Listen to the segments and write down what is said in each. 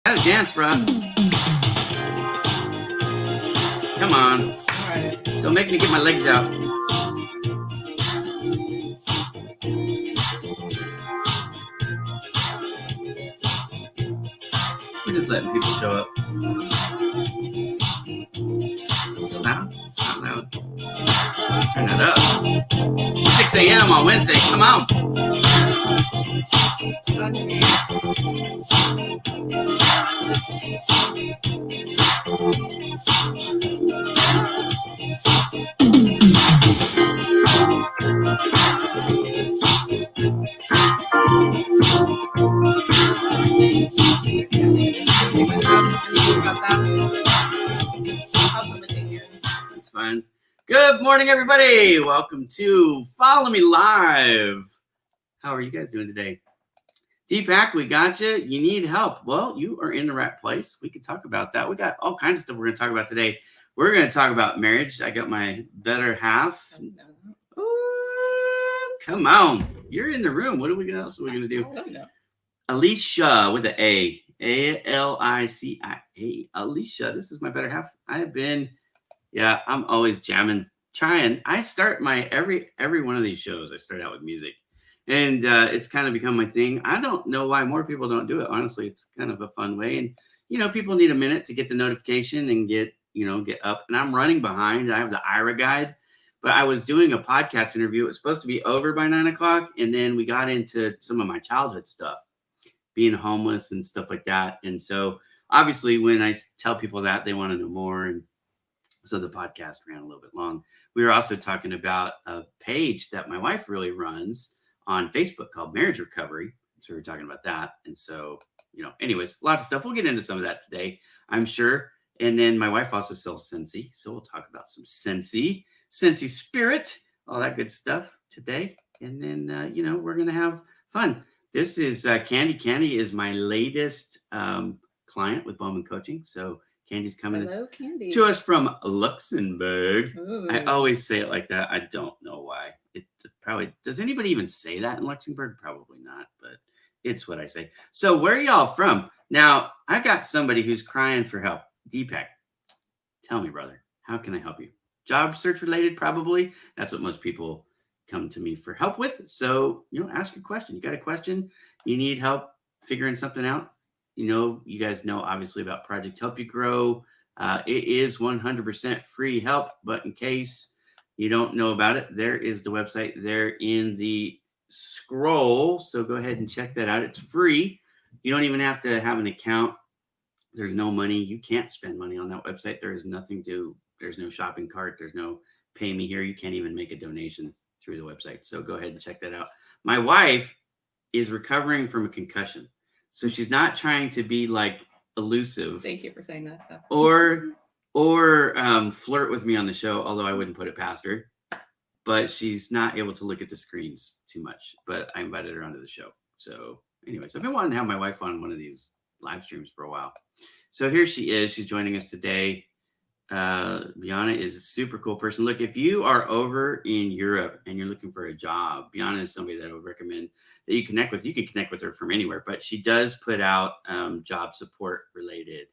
Gotta dance, bro. Come on. All right. Don't make me get my legs out. We're just letting people show up. So loud? It's not loud. Turn that up. 6 a.m. on Wednesday. Come on. That's fine. Good morning, everybody. Welcome to Follow Me Live. How are you guys doing today? Deepak, we got you. You need help. Well, you are in the right place. We can talk about that. We got all kinds of stuff we're going to talk about today. We're going to talk about marriage. I got my better half. Ooh, come on. You're in the room. What else are we going to do? Alicia with an A. A-L-I-C-I-A. Alicia, this is my better half. I'm always jamming, trying. I start my every one of these shows, I start out with music. And it's kind of become my thing. I don't know why more people don't do it. Honestly, it's kind of a fun way. And, people need a minute to get the notification and get up. And I'm running behind. I have the IRA guide. But I was doing a podcast interview. It was supposed to be over by 9 o'clock. And then we got into some of my childhood stuff, being homeless and stuff like that. And so obviously when I tell people that, they want to know more. And so the podcast ran a little bit long. We were also talking about a page that my wife really runs on Facebook called Marriage Recovery. So we were talking about that. And so, anyways, lots of stuff. We'll get into some of that today, I'm sure. And then my wife also sells Scentsy. So we'll talk about some Scentsy Spirit, all that good stuff today. And then, we're going to have fun. This is Candy. Candy is my latest client with Bowman Coaching. So Candy's coming to us from Luxembourg. Ooh. I always say it like that. I don't know why. It probably does. Anybody even say that in Luxembourg? Probably not, but it's what I say. So where are y'all from? Now, I got somebody who's crying for help. Deepak, tell me, brother, how can I help you? Job search related, probably. That's what most people come to me for help with. So, ask your question. You got a question? You need help figuring something out? You guys know obviously about Project Help You Grow. It is 100% free help, but in case you don't know about it, there is the website there in the scroll. So go ahead and check that out. It's free. You don't even have to have an account. There's no money. You can't spend money on that website. There is nothing there's no shopping cart. There's no pay me here. You can't even make a donation through the website. So go ahead and check that out. My wife is recovering from a concussion. So she's not trying to be like elusive. Thank you for saying that. Or flirt with me on the show, although I wouldn't put it past her. But she's not able to look at the screens too much. But I invited her onto the show. So anyways, I've been wanting to have my wife on one of these live streams for a while. So here she is. She's joining us today. Biana is a super cool person. Look, if you are over in Europe and you're looking for a job, Biana is somebody that I would recommend that you connect with. You can connect with her from anywhere, but she does put out job support related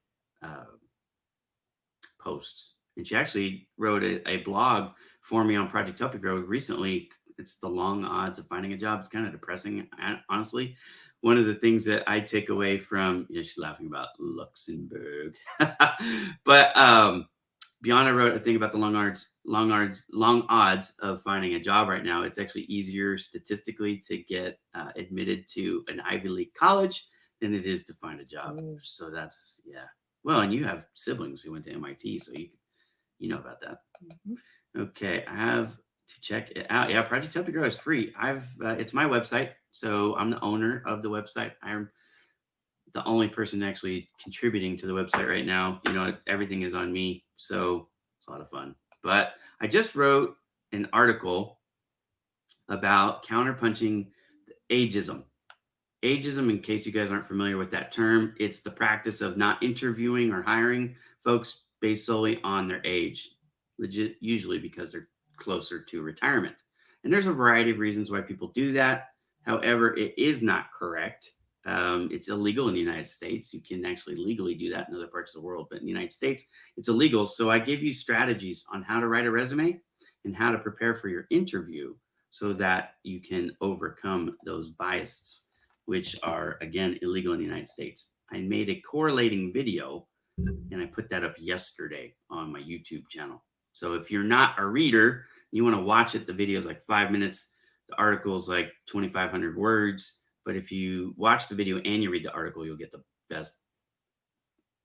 posts. And she actually wrote a blog for me on Project Help You Grow recently. It's the long odds of finding a job. It's kind of depressing, honestly. One of the things that I take away from, she's laughing about Luxembourg, but Biana wrote a thing about the long odds of finding a job right now. It's actually easier statistically to get admitted to an Ivy League college than it is to find a job. Mm. So that's, Well, and you have siblings who went to MIT, so you know about that. Mm-hmm. Okay, I have to check it out. Yeah, Project Help You Grow is free. It's my website, so I'm the owner of the website. I'm the only person actually contributing to the website right now. Everything is on me, so it's a lot of fun. But I just wrote an article about counterpunching ageism. Ageism, in case you guys aren't familiar with that term, it's the practice of not interviewing or hiring folks based solely on their age, usually because they're closer to retirement. And there's a variety of reasons why people do that. However, it is not correct. It's illegal in the United States. You can actually legally do that in other parts of the world, but in the United States, it's illegal. So I give you strategies on how to write a resume and how to prepare for your interview so that you can overcome those biases, which are, again, illegal in the United States. I made a correlating video and I put that up yesterday on my YouTube channel. So if you're not a reader, you want to watch it, the video is like 5 minutes. The article is like 2,500 words. But if you watch the video and you read the article, you'll get the best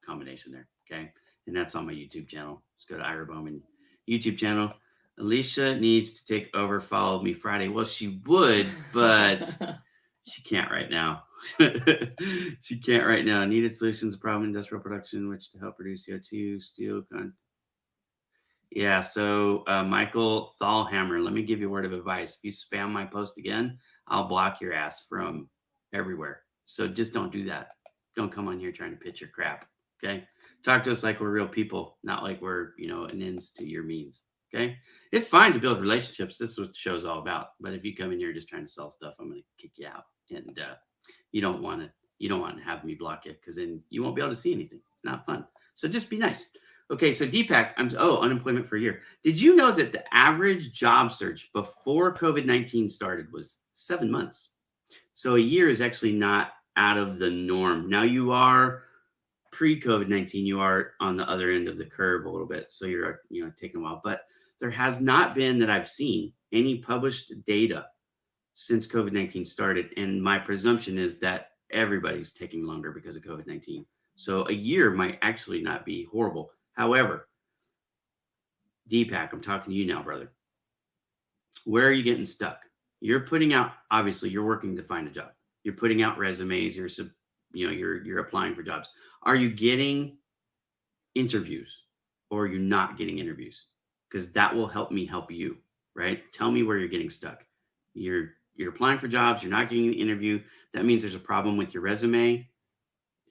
combination there. Okay. And that's on my YouTube channel. Just go to Ira Bowman YouTube channel. Alicia needs to take over Follow Me Friday. Well, she would, but she can't right now. She can't right now. Needed solutions, problem, industrial production, which to help reduce CO2, steel. Yeah. So, Michael Thalhammer, let me give you a word of advice. If you spam my post again, I'll block your ass from everywhere. So just don't do that. Don't come on here trying to pitch your crap. Okay. Talk to us like we're real people, not like we're, an ends to your means. Okay. It's fine to build relationships. This is what the show's all about. But if you come in here just trying to sell stuff, I'm going to kick you out. And you don't want to have me block you because then you won't be able to see anything. It's not fun. So just be nice. Okay, so Deepak, unemployment for a year. Did you know that the average job search before COVID-19 started was 7 months? So a year is actually not out of the norm. Now you are pre-COVID-19, you are on the other end of the curve a little bit. So you're, taking a while, but there has not been that I've seen any published data since COVID-19 started. And my presumption is that everybody's taking longer because of COVID-19. So a year might actually not be horrible. However, Deepak, I'm talking to you now, brother. Where are you getting stuck? You're putting out, obviously, you're working to find a job. You're putting out resumes. You're applying for jobs. Are you getting interviews or are you not getting interviews? Because that will help me help you, right? Tell me where you're getting stuck. You're applying for jobs. You're not getting an interview. That means there's a problem with your resume.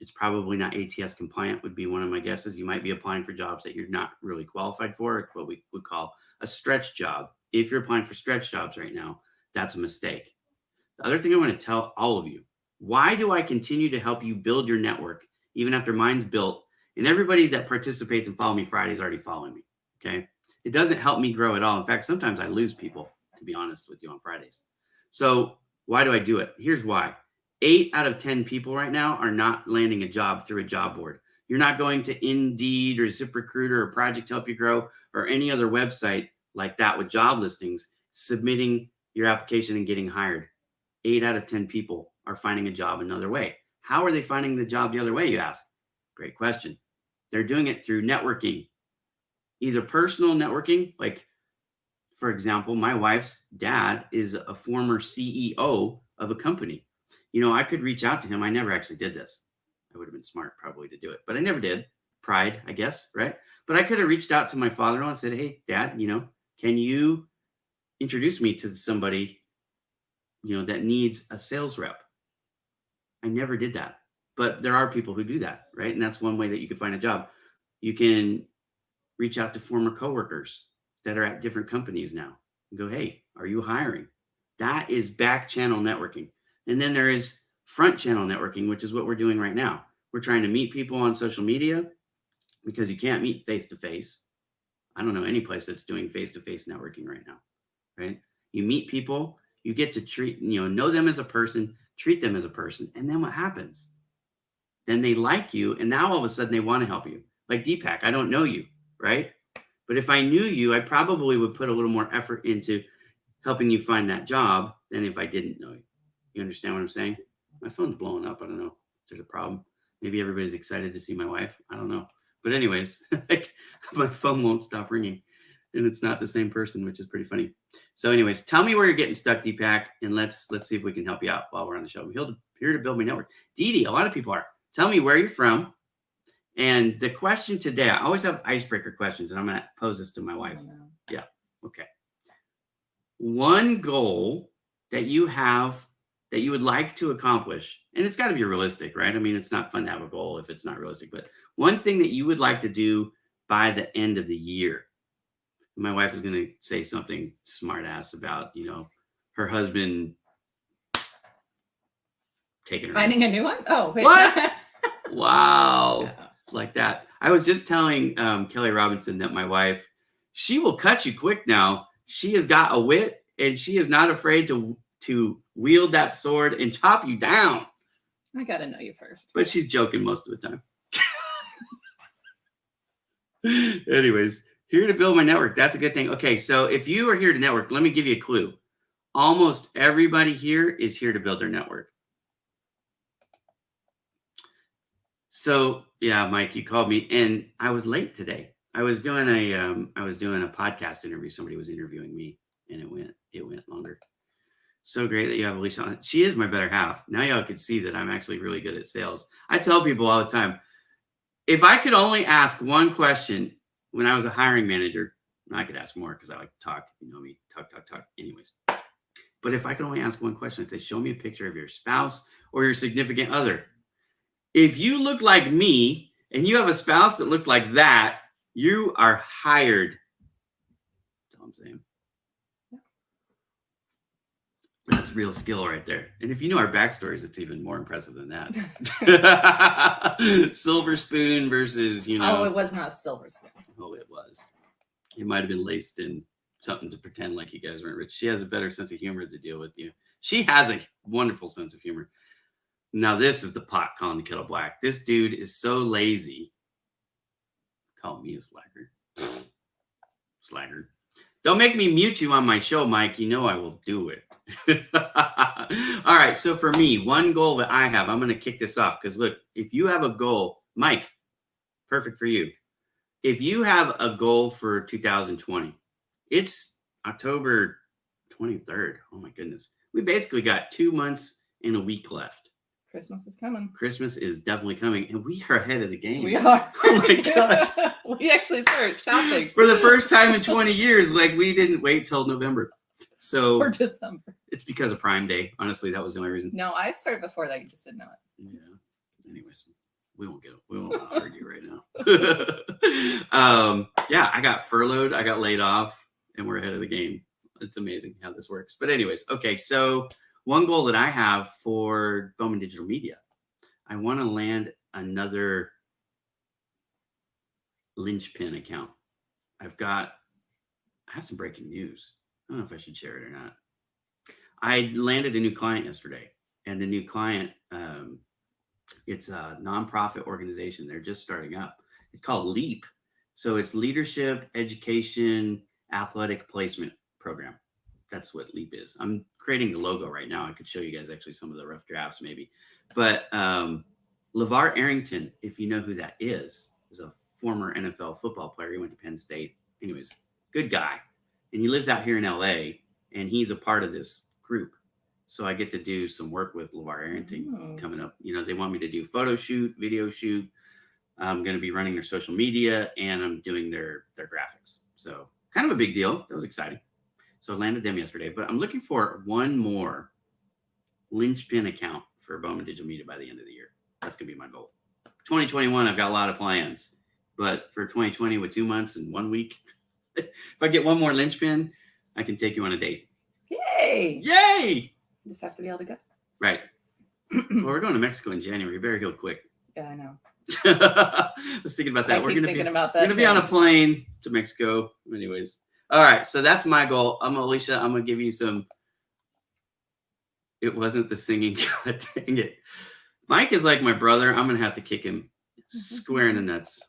It's probably not ATS compliant would be one of my guesses. You might be applying for jobs that you're not really qualified for. It's what we would call a stretch job. If you're applying for stretch jobs right now, that's a mistake. The other thing I want to tell all of you, why do I continue to help you build your network even after mine's built and everybody that participates in Follow Me Friday is already following me? Okay. It doesn't help me grow at all. In fact, sometimes I lose people, to be honest with you, on Fridays. So why do I do it? Here's why. 8 out of 10 people right now are not landing a job through a job board. You're not going to Indeed or ZipRecruiter or Project Help You Grow or any other website like that with job listings, submitting your application and getting hired. 8 out of 10 people are finding a job another way. How are they finding the job the other way, you ask? Great question. They're doing it through networking, either personal networking, like, for example, my wife's dad is a former CEO of a company. I could reach out to him. I never actually did this. I would have been smart probably to do it, but I never did. Pride, I guess, right? But I could have reached out to my father-in-law and said, hey, Dad, can you introduce me to somebody, that needs a sales rep? I never did that, but there are people who do that, right? And that's one way that you can find a job. You can reach out to former coworkers that are at different companies now and go, hey, are you hiring? That is back channel networking. And then there is front channel networking, which is what we're doing right now. We're trying to meet people on social media because you can't meet face-to-face. I don't know any place that's doing face-to-face networking right now, right? You meet people, you get to know them as a person, treat them as a person. And then what happens? Then they like you. And now all of a sudden they want to help you. Like Deepak, I don't know you, right? But if I knew you, I probably would put a little more effort into helping you find that job than if I didn't know you. You understand what I'm saying? My phone's blowing up. I don't know if there's a problem. Maybe everybody's excited to see my wife. I don't know. But anyways, my phone won't stop ringing. And it's not the same person, which is pretty funny. So anyways, tell me where you're getting stuck, Deepak, and let's see if we can help you out while we're on the show. We're here to build my network. Dee, a lot of people are. Tell me where you're from. And the question today, I always have icebreaker questions, and I'm going to pose this to my wife. Yeah. Okay. One goal that you have that you would like to accomplish, and it's got to be realistic, right? I mean, it's not fun to have a goal if it's not realistic, but one thing that you would like to do by the end of the year. My wife is going to say something smart ass about, her husband taking her. Finding a new one? Oh, wait. What? Wow. Yeah. Like that. I was just telling Kelly Robinson that my wife, she will cut you quick now. She has got a wit, and she is not afraid to wield that sword and chop you down. I got to know you first. But she's joking most of the time. Anyways, here to build my network. That's a good thing. Okay, so if you are here to network, let me give you a clue. Almost everybody here is here to build their network. So yeah, Mike, you called me, and I was late today. I was doing a podcast interview. Somebody was interviewing me, and it went longer. So great that you have Alicia on. She is my better half. Now y'all can see that I'm actually really good at sales. I tell people all the time, if I could only ask one question when I was a hiring manager, I could ask more because I like to talk. You know me, talk. Anyways, but if I could only ask one question, I'd say, show me a picture of your spouse or your significant other. If you look like me and you have a spouse that looks like that, you are hired. That's all I'm saying. That's real skill right there. And if you know our backstories, it's even more impressive than that. Silver spoon versus, Oh, it was not silver spoon. Oh, it was. It might have been laced in something to pretend like you guys weren't rich. She has a better sense of humor to deal with you. She has a wonderful sense of humor. Now, this is the pot calling the kettle black. This dude is so lazy. Call me a slacker. Slacker. Don't make me mute you on my show, Mike. You know I will do it. All right. So for me, one goal that I have, I'm going to kick this off because look, if you have a goal, Mike, perfect for you. If you have a goal for 2020, it's October 23rd. Oh my goodness. We basically got 2 months and a week left. Christmas is coming. Christmas is definitely coming, and we are ahead of the game. We are. Oh my gosh. We actually started shopping. For the first time in 20 years, like we didn't wait till November. So or December. It's because of Prime Day. Honestly, that was the only reason. No, I started before that. You just didn't know it. Yeah. Anyways, we won't argue right now. Yeah, I got furloughed. I got laid off, and we're ahead of the game. It's amazing how this works. But anyways, okay. So one goal that I have for Bowman Digital Media, I want to land another linchpin account. I have some breaking news. I don't know if I should share it or not. I landed a new client yesterday, and the new client, it's a nonprofit organization. They're just starting up. It's called LEAP. So it's Leadership, Education, Athletic Placement Program. That's what LEAP is. I'm creating the logo right now. I could show you guys actually some of the rough drafts maybe. But LeVar Arrington, if you know who that is a former NFL football player. He went to Penn State. Anyways, good guy. And he lives out here in LA, and he's a part of this group. So I get to do some work with LeVar Arrington coming up. You know, they want me to do photo shoot, video shoot. I'm going to be running their social media, and I'm doing their graphics. So kind of a big deal. That was exciting. So I landed them yesterday, but I'm looking for one more linchpin account for Bowman Digital Media by the end of the year. That's going to be my goal. 2021, I've got a lot of plans, but for 2020 with 2 months and 1 week, if I get one more linchpin, I can take you on a date. Yay! Yay! You just have to be able to go. Right. Well, we're going to Mexico in January. Better heal quick. Yeah, I know. I was thinking about that. We're going to be on a plane to Mexico. Anyways. All right. So that's my goal. Alicia, I'm going to give you some. It wasn't the singing. God dang it. Mike is like my brother. I'm going to have to kick him square in the nuts.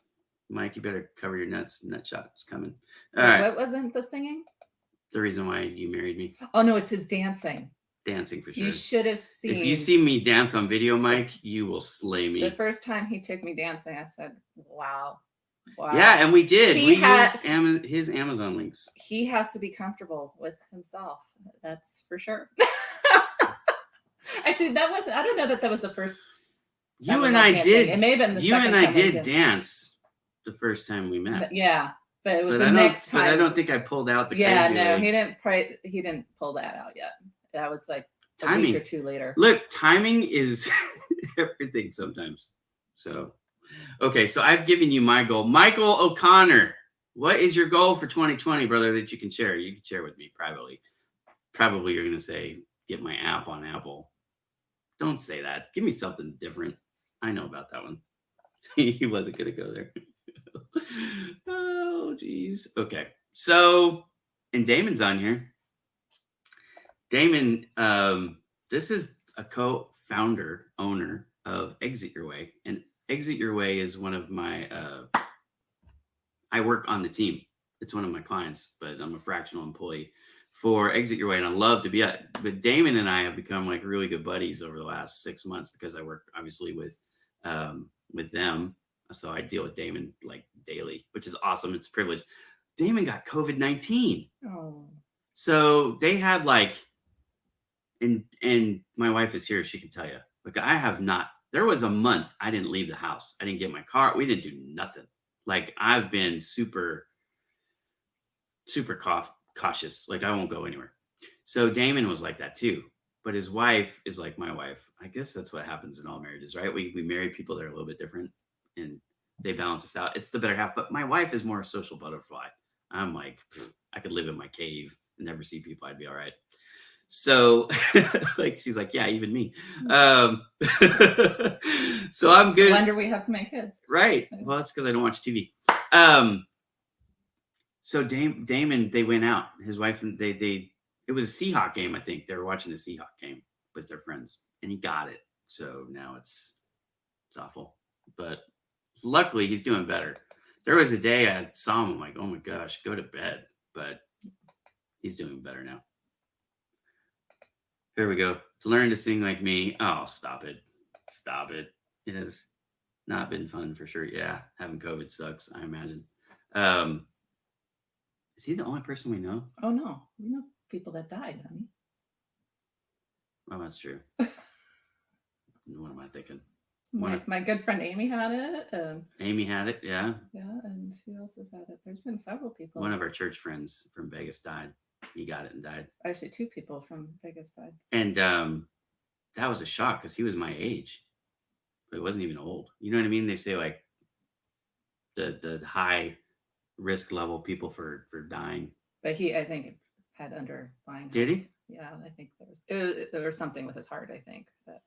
Mike, you better cover your nuts. Nut shot is coming. All right. What wasn't the singing? The reason why you married me. Oh, no, it's his dancing. Dancing for sure. You should have seen. If you see me dance on video, Mike, you will slay me. The first time he took me dancing, I said, wow. Yeah, and we did. We used his Amazon links. He has to be comfortable with himself. That's for sure. Actually, I don't know that was the first. You and I did. It may have been the You and I did dance the first time we met. Yeah. But it was the next time. But I don't think I pulled out the crazy legs. He didn't pull that out yet. That was like timing. A week or two later. Look, timing is everything sometimes. So, okay. So I've given you my goal. Michael O'Connor, what is your goal for 2020, brother, that you can share? You can share with me privately. Probably you're going to say, get my app on Apple. Don't say that. Give me something different. I know about that one. He wasn't gonna go there. Oh, geez. Okay. So, and Damon's on here. Damon, this is a co-founder, owner of Exit Your Way. And Exit Your Way is one of my, I work on the team. It's one of my clients, but I'm a fractional employee for Exit Your Way. And I love to be at, but Damon and I have become like really good buddies over the last 6 months because I work obviously with them. So I deal with Damon like daily, which is awesome. It's a privilege. Damon got COVID-19. Oh. So they had like, and my wife is here. She can tell you, like, I have not, there was a month I didn't leave the house. I didn't get my car. We didn't do nothing. Like I've been super cautious. Like I won't go anywhere. So Damon was like that too. But his wife is like my wife. I guess that's what happens in all marriages, right? We marry people that are a little bit different and they balance us out. It's the better half. But my wife is more a social butterfly. I'm like, I could live in my cave and never see people. I'd be all right. So like she's like, yeah, even me. So I'm good. No wonder we have so many kids. Right. Well, it's because I don't watch TV. So Damon, they went out. His wife and they it was a Seahawk game, I think. They were watching the Seahawk game with their friends, and he got it. So now it's awful. But luckily, he's doing better. There was a day I saw him. I'm like, oh my gosh, go to bed. But he's doing better now. Here we go. To learn to sing like me. Oh, stop it. Stop it. It has not been fun for sure. Yeah, having COVID sucks, I imagine. Is he the only person we know? Oh, no. We know people that died, honey. Oh, that's true. What am I thinking? My good friend Amy had it. Amy had it, yeah. Yeah, and who else has had it? There's been several people. One of our church friends from Vegas died. He got it and died. Actually, 2 people from Vegas died. And that was a shock because he was my age, but he wasn't even old. You know what I mean? They say like the high risk level people for dying. But he, I think, had underlying. Did he? Yeah, I think there was something with his heart. I think that.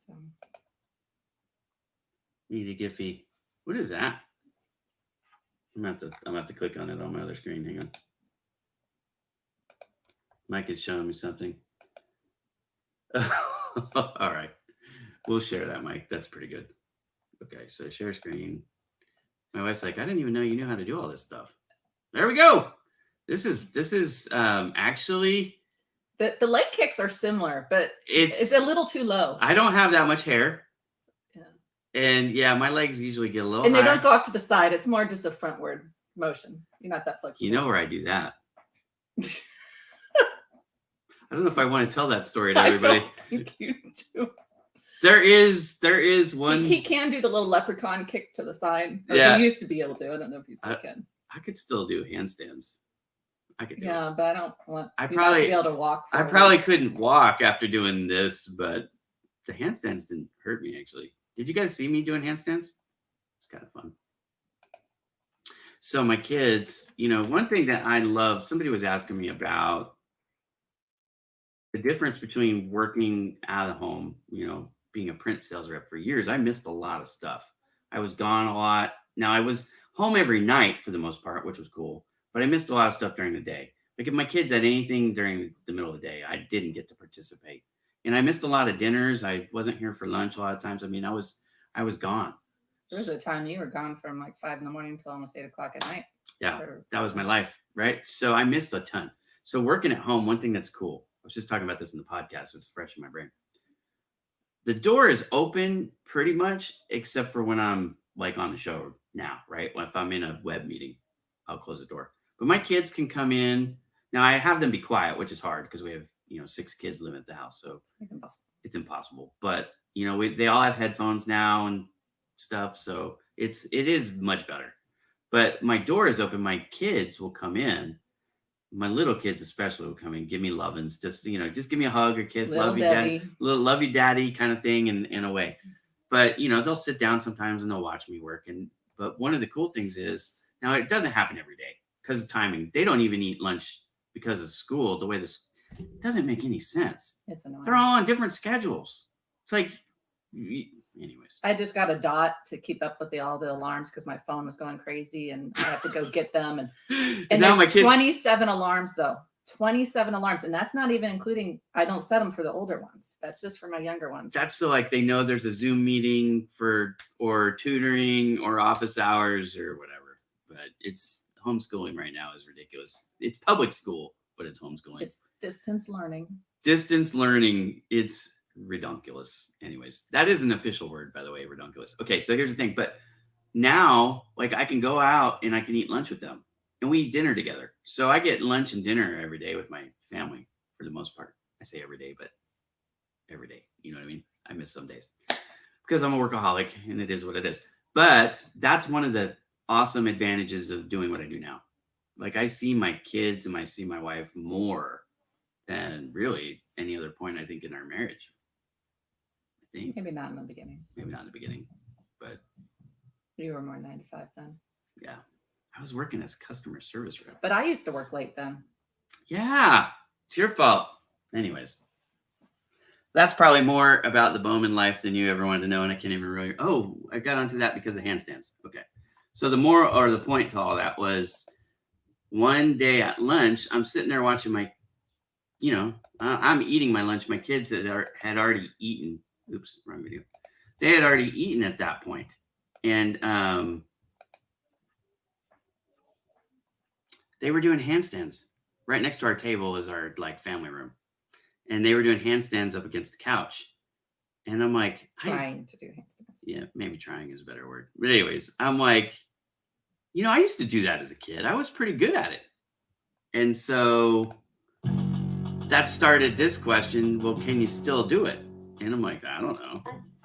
So. Need a Giphy. What is that? I'm gonna have to click on it on my other screen. Hang on. Mike is showing me something. All right. We'll share that, Mike. That's pretty good. Okay, so share screen. My wife's like, I didn't even know you knew how to do all this stuff. There we go. This is actually the leg kicks are similar, but it's a little too low. I don't have that much hair. Yeah. And yeah, my legs usually get a little and they higher. Don't go off to the side. It's more just a frontward motion. You're not that flexible. You know where I do that. I don't know if I want to tell that story to everybody. I don't think you do. There is one. He can do the little leprechaun kick to the side. Yeah. He used to be able to. I don't know if he still can. I could still do handstands. I could do it. But I don't want I you probably to be able to walk. I probably couldn't walk after doing this, but the handstands didn't hurt me actually. Did you guys see me doing handstands? It's kind of fun. So my kids, one thing that I love, somebody was asking me about the difference between working out of the home, being a print sales rep for years. I missed a lot of stuff. I was gone a lot. Now I was home every night for the most part, which was cool, but I missed a lot of stuff during the day. Like if my kids had anything during the middle of the day, I didn't get to participate. And I missed a lot of dinners. I wasn't here for lunch a lot of times. I mean, I was gone. There was a time you were gone from like 5 a.m. until almost 8 o'clock at night. Yeah, that was my life, right? So I missed a ton. So working at home, one thing that's cool, I was just talking about this in the podcast, so it's fresh in my brain. The door is open pretty much, except for when I'm like on the show now, right? If I'm in a web meeting, I'll close the door. But my kids can come in. Now I have them be quiet, which is hard because we have, 6 kids living at the house. So it's impossible. But, they all have headphones now and stuff. So it is much better. But my door is open. My kids will come in. My little kids especially will come in, give me lovin's, just give me a hug or kiss, Little love you, daddy, little love you, daddy kind of thing in a way. But, they'll sit down sometimes and they'll watch me work. But one of the cool things is, now it doesn't happen every day because of timing. They don't even eat lunch because of school, the way It doesn't make any sense. It's annoying. They're all on different schedules. It's like, anyways. I just got a Dot to keep up with all the alarms because my phone was going crazy, and I have to go get them. And now there's my kids, 27 alarms though. 27 alarms, and that's not even including. I don't set them for the older ones. That's just for my younger ones. that's so like they know there's a Zoom meeting or tutoring or office hours or whatever. But it's homeschooling right now is ridiculous. It's public school, but it's homeschooling. It's distance learning. Distance learning. It's redonkulous. Anyways, that is an official word, by the way, redonkulous. Okay, so here's the thing. But now, like, I can go out and I can eat lunch with them, and we eat dinner together. So I get lunch and dinner every day with my family for the most part. I say every day, but every day. You know what I mean? I miss some days because I'm a workaholic, and it is what it is. But that's one of the awesome advantages of doing what I do now. Like, I see my kids and I see my wife more than really any other point, I think, in our marriage. I think Maybe not in the beginning. maybe not in the beginning, but You were more 9 to 5 then. yeah, I was working as customer service rep. But I used to work late then. Yeah, it's your fault. Anyways, that's probably more about the Bowman life than you ever wanted to know, and I can't even really. Oh, I got onto that because of handstands. Okay, so the moral or the point to all that was one day at lunch, I'm sitting there watching my, I'm eating my lunch. My kids had already eaten. Oops, wrong video. They had already eaten at that point, and they were doing handstands. Right next to our table is our like family room, and they were doing handstands up against the couch. And I'm like, Trying to do handstands. yeah, maybe trying is a better word. But anyways, I'm like, I used to do that as a kid. I was pretty good at it. And so that started this question. Well, can you still do it? And I'm like, I don't know.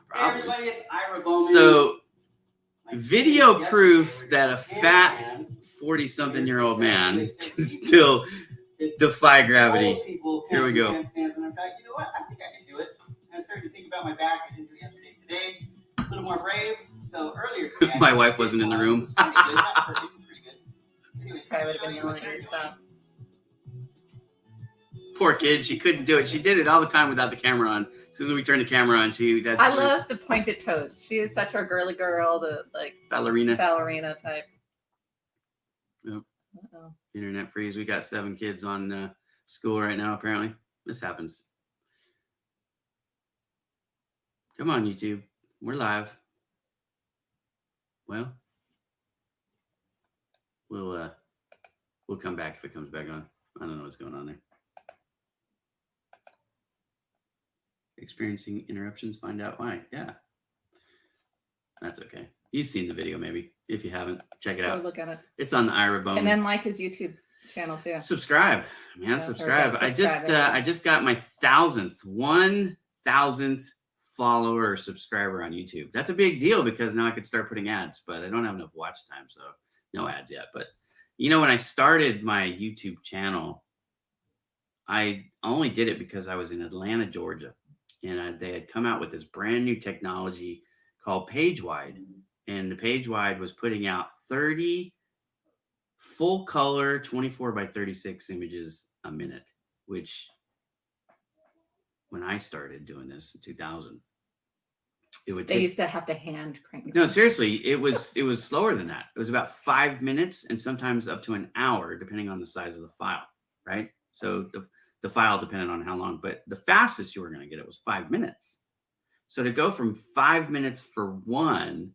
Probably. Hey everybody, it's Ira Bowman. So My video kids proof yesterday that a were fat handstands. 40-something-year-old man can still defy gravity. Old people Here we can't do go. handstands, and I thought, you know what? I think I can do it. And I started to think about my back. I didn't do it yesterday. Today, a little more brave. So earlier today, My I wife wasn't in the room. It was pretty good. Not perfect, it was pretty good. Anyways, Probably I'll would have show been you yelling what at your they're stuff. Poor kid, she couldn't do it. She did it all the time without the camera on. As soon as we turned the camera on, she got I love the pointed toes. She is such a girly girl, the like ballerina. ballerina type. Yep. Uh-oh. Internet freeze. We got 7 kids on school right now, apparently. This happens. Come on, YouTube. We're live. Well, we'll come back if it comes back on. I don't know what's going on there. Experiencing interruptions, find out why. Yeah. That's okay. You've seen the video, maybe. If you haven't, check it Go out. look at it. It's on the Ira Bowman. And then like his YouTube channel too. Subscribe, man. Yeah, Subscribe. or I subscribe, just got my 1,000th follower or subscriber on YouTube. That's a big deal because now I could start putting ads, but I don't have enough watch time, so no ads yet. But when I started my YouTube channel, I only did it because I was in Atlanta, Georgia, and they had come out with this brand new technology called PageWide, and the PageWide was putting out 30 full color 24:36 images a minute, which when I started doing this in 2000, it would They take. used to have to hand crank. No, seriously, it was slower than that. It was about 5 minutes and sometimes up to an hour, depending on the size of the file, right? So the file depended on how long, but the fastest you were going to get it was 5 minutes. So to go from 5 minutes for one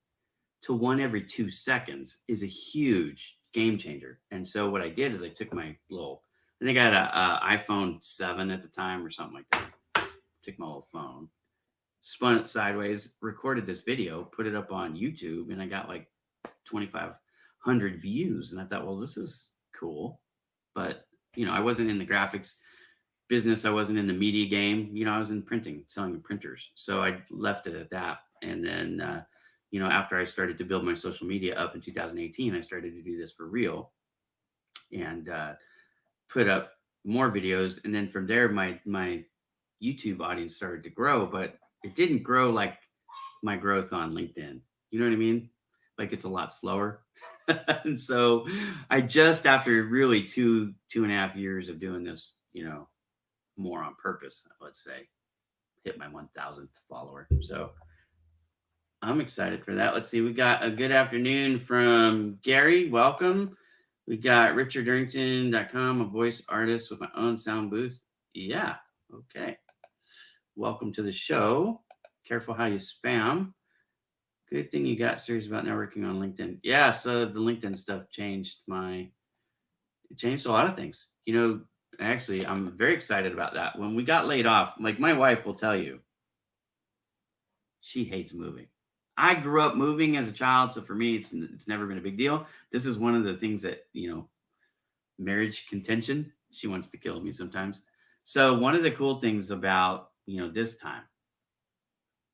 to one every 2 seconds is a huge game changer. And so what I did is I took my little, I think I had a iPhone 7 at the time or something like that. Took my little phone, spun it sideways, recorded this video, put it up on YouTube, and I got like 2,500 views. And I thought, well, this is cool. But, I wasn't in the graphics business. I wasn't in the media game. I was in printing, selling printers. So I left it at that. And then, after I started to build my social media up in 2018, I started to do this for real and put up more videos. And then from there, my YouTube audience started to grow, but it didn't grow like my growth on LinkedIn. You know what I mean? Like it's a lot slower. And so I just, after really two and a half years of doing this, more on purpose, let's say. Hit my 1,000th follower. So I'm excited for that. Let's see. We got a good afternoon from Gary. Welcome. We got richardarrington.com, a voice artist with my own sound booth. Yeah. Okay. Welcome to the show. Careful how you spam. Good thing you got serious about networking on LinkedIn. Yeah. So the LinkedIn stuff changed it changed a lot of things. Actually, I'm very excited about that. When we got laid off, like my wife will tell you, she hates moving. I grew up moving as a child, so for me, it's never been a big deal. This is one of the things that, marriage contention, she wants to kill me sometimes. So one of the cool things about, this time,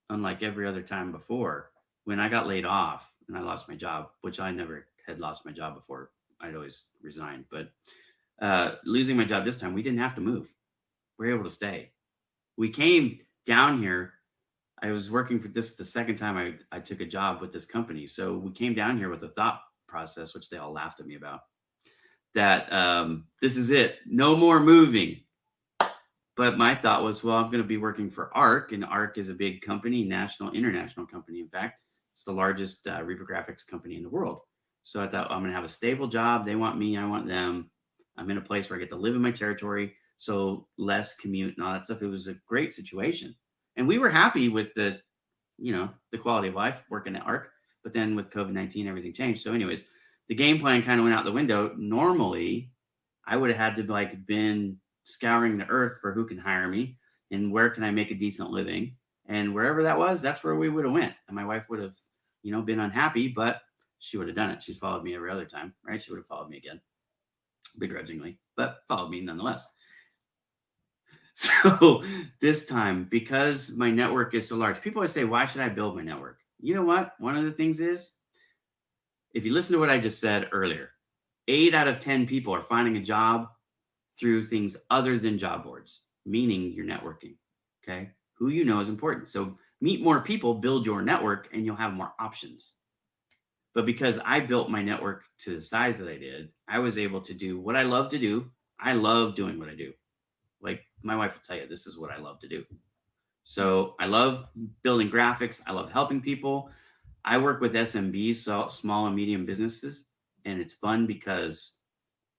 unlike every other time before, when I got laid off and I lost my job, which I never had lost my job before, I'd always resigned. But losing my job this time, we didn't have to move. We were able to stay. We came down here. I was working for this the second time I took a job with this company. So we came down here with a thought process, which they all laughed at me about, that this is it. No more moving. But my thought was, well, I'm going to be working for ARC, and ARC is a big company, international company. In fact, it's the largest reprographics company in the world. So I thought, I'm going to have a stable job. They want me. I want them. I'm in a place where I get to live in my territory. So less commute and all that stuff. It was a great situation. And we were happy with the quality of life working at ARC. But then with COVID-19, everything changed. So anyways, the game plan kind of went out the window. Normally, I would have had to been scouring the earth for who can hire me and where can I make a decent living. And wherever that was, that's where we would have went. And my wife would have, been unhappy, but she would have done it. She's followed me every other time, right? She would have followed me again, begrudgingly, but followed me nonetheless. So this time, because my network is so large, people always say, why should I build my network? You know what? One of the things is, if you listen to what I just said earlier, 8 out of 10 people are finding a job through things other than job boards, meaning you're networking. Okay. Who you know is important. So meet more people, build your network, and you'll have more options. But because I built my network to the size that I did, I was able to do what I love to do. I love doing what I do. Like my wife will tell you, this is what I love to do. So I love building graphics. I love helping people. I work with SMBs, so small and medium businesses, and it's fun because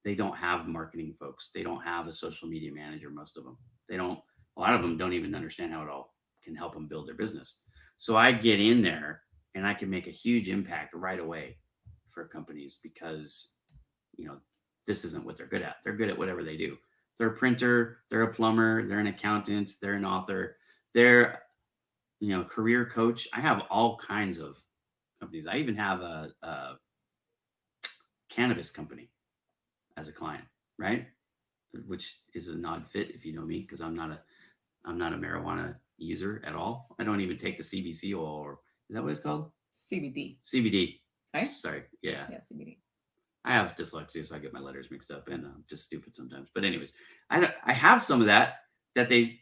they don't have marketing folks. They don't have a social media manager. Most of them, a lot of them don't even understand how it all can help them build their business. So I get in there and I can make a huge impact right away for companies because, this isn't what they're good at. They're good at whatever they do. They're a printer, they're a plumber, they're an accountant, they're an author, they're, career coach. I have all kinds of companies. I even have a cannabis company as a client, right? Which is an odd fit if you know me, because I'm not a marijuana user at all. I don't even take the CBC oil, or is that what it's called? CBD. Right? Sorry. Yeah. Yeah, CBD. I have dyslexia, so I get my letters mixed up, and I'm just stupid sometimes. But anyways, I have some of that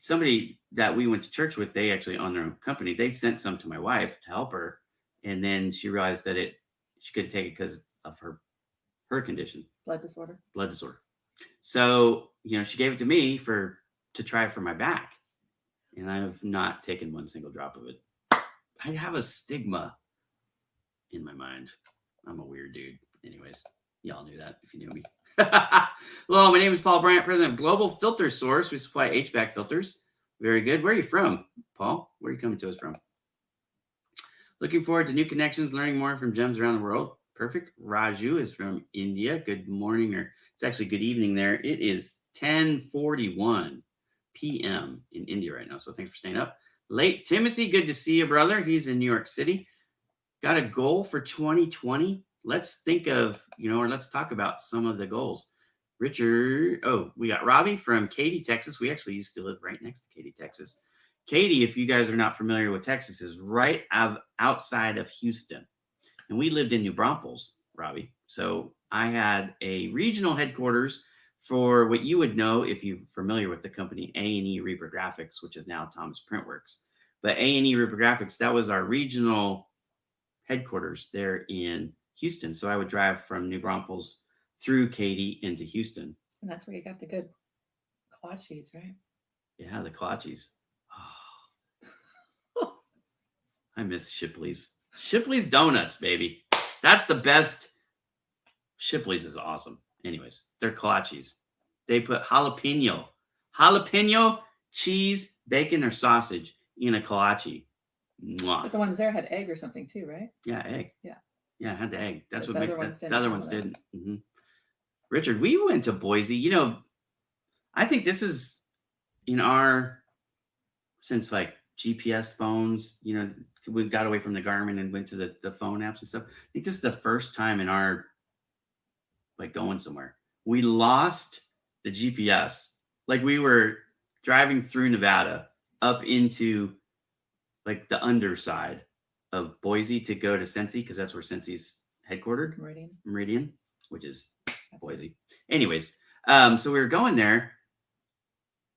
somebody that we went to church with, they actually own their own company. They sent some to my wife to help her, and then she realized that she couldn't take it because of her condition, Blood disorder. So she gave it to me to try for my back, and I have not taken one single drop of it. I have a stigma in my mind. I'm a weird dude. Anyways, y'all knew that if you knew me. Hello, my name is Paul Bryant, president of Global Filter Source. We supply HVAC filters. Very good. Where are you from, Paul? Where are you coming to us from? Looking forward to new connections, learning more from gems around the world. Perfect. Raju is from India. Good morning, or it's actually good evening there. It is 10:41 p.m. in India right now, so thanks for staying up late. Timothy, good to see you, brother. He's in New York City. Got a goal for 2020? Let's think of, or let's talk about some of the goals. Richard, we got Robbie from Katy, Texas. We actually used to live right next to Katy, Texas. Katy, if you guys are not familiar with Texas, is right outside of Houston. And we lived in New Braunfels, Robbie. So I had a regional headquarters for what you would know if you're familiar with the company A&E Reprographics, which is now Thomas Printworks. But A&E Reprographics, that was our regional headquarters there in Houston. So I would drive from New Braunfels through Katy into Houston. And that's where you got the good cloth sheets, right? Yeah, the kolaches. I miss Shipley's. Shipley's Donuts, baby. That's the best. Shipley's is awesome. Anyways, they're kolaches. They put jalapeno, cheese, bacon, or sausage in a kolache. Mwah. But the ones there had egg or something too, right? Yeah, egg. Yeah. Yeah, it had the egg. That's But what the made other ones the didn't other have ones it. didn't. Richard, we went to Boise. You know, I think this is in our since like GPS phones. You know, we got away from the Garmin and went to the phone apps and stuff. I think this is the first time in our like going somewhere. We lost the GPS. Like we were driving through Nevada up into like the underside of Boise to go to Cincy because that's where Cincy's headquartered, Meridian, which is Boise. Anyways, so we were going there.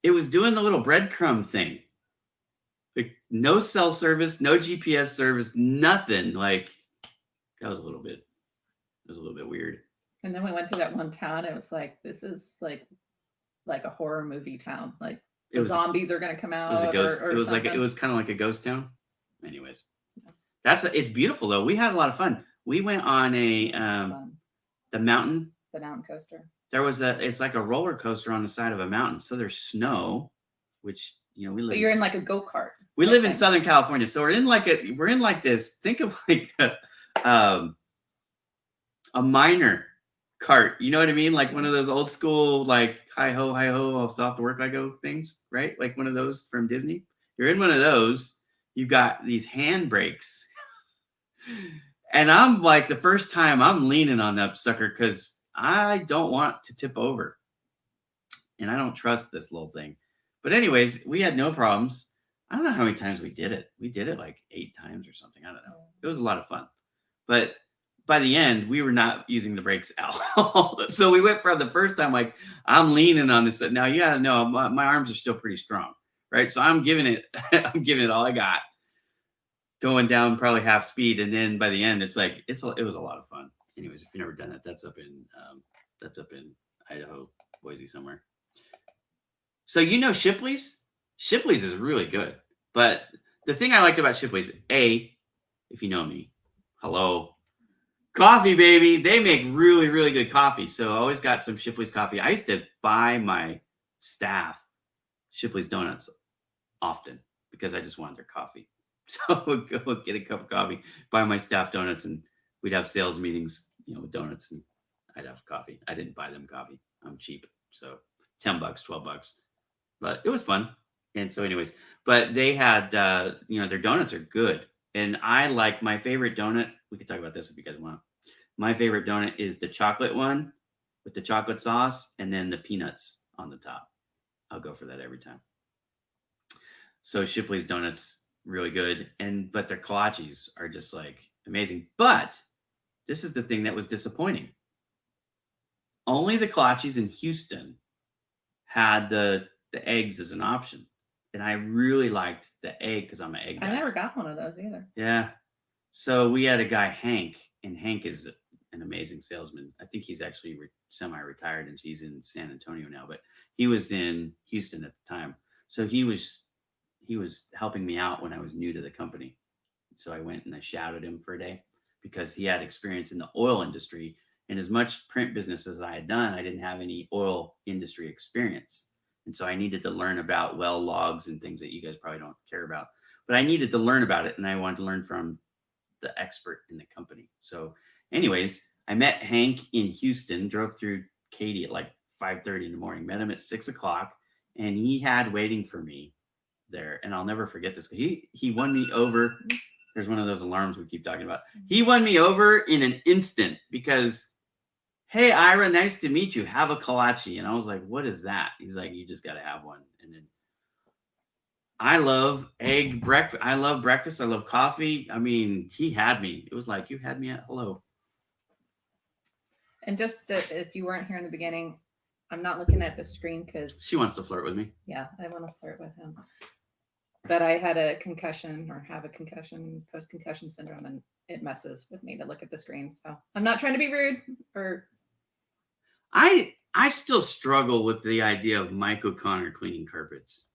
It was doing the little breadcrumb thing. Like no cell service, no GPS service, nothing. Like that was a little bit weird. And then we went to that one town. It was like, this is like a horror movie town. Like zombies are gonna come out. It was a ghost. Or it was something. like it was kind of like a ghost town. Anyways, it's beautiful though. We had a lot of fun. We went on the mountain coaster. There was it's like a roller coaster on the side of a mountain. So there's snow, which we live. But you're in like a go-kart. We live in Southern California, so we're in like this. Think of like a minor cart. You know what I mean? Like one of those old school like hi ho, off to work I go things, right? Like one of those from Disney. You're in one of those. You've got these handbrakes. And I'm like, the first time I'm leaning on that sucker because I don't want to tip over. And I don't trust this little thing. But anyways, we had no problems. I don't know how many times we did it. We did it like 8 times or something. I don't know. It was a lot of fun. But by the end, we were not using the brakes at all. So we went from the first time, like, I'm leaning on this. Now, you got to know, my arms are still pretty strong, right? So I'm giving it all I got, going down probably half speed. And then by the end, it's like, it was a lot of fun. Anyways, if you've never done it, that's up in Idaho, Boise somewhere. So Shipley's? Shipley's is really good. But the thing I liked about Shipley's, if you know me, hello, coffee, baby. They make really, really good coffee. So I always got some Shipley's coffee. I used to buy my staff Shipley's donuts often because I just wanted their coffee. So I would go get a cup of coffee, buy my staff donuts, and we'd have sales meetings, with donuts, and I'd have coffee. I didn't buy them coffee. I'm cheap. So $10, $12. But it was fun. And so anyways, but they had, their donuts are good. And I like my favorite donut. We could talk about this if you guys want. My favorite donut is the chocolate one with the chocolate sauce and then the peanuts on the top. I'll go for that every time. So Shipley's donuts, really good. But their kolaches are just like amazing. But this is the thing that was disappointing. Only the kolaches in Houston had the eggs as an option. And I really liked the egg because I'm an egg guy. I never got one of those either. Yeah. So we had a guy, Hank, and Hank is an amazing salesman. I think he's actually semi-retired and he's in San Antonio now, but he was in Houston at the time. So he was helping me out when I was new to the company. So I went and I shadowed him for a day because he had experience in the oil industry, and as much print business as I had done, I didn't have any oil industry experience. And so I needed to learn about well logs and things that you guys probably don't care about, but I needed to learn about it. And I wanted to learn from the expert in the company. So anyways, I met Hank in Houston, drove through Katy at like 5:30 in the morning, met him at 6:00, and he had waiting for me there. And I'll never forget this. He won me over. There's one of those alarms we keep talking about. He won me over in an instant because, hey, Ira, nice to meet you. Have a kolache. And I was like, what is that? He's like, you just got to have one. And then I love egg breakfast. I love breakfast. I love coffee. I mean, he had me. It was like, you had me at hello. And just if you weren't here in the beginning, I'm not looking at the screen because she wants to flirt with me. Yeah, I want to flirt with him. But I had a concussion or have a concussion, post-concussion syndrome, and it messes with me to look at the screen. So I'm not trying to be rude or... I still struggle with the idea of Mike O'Connor cleaning carpets.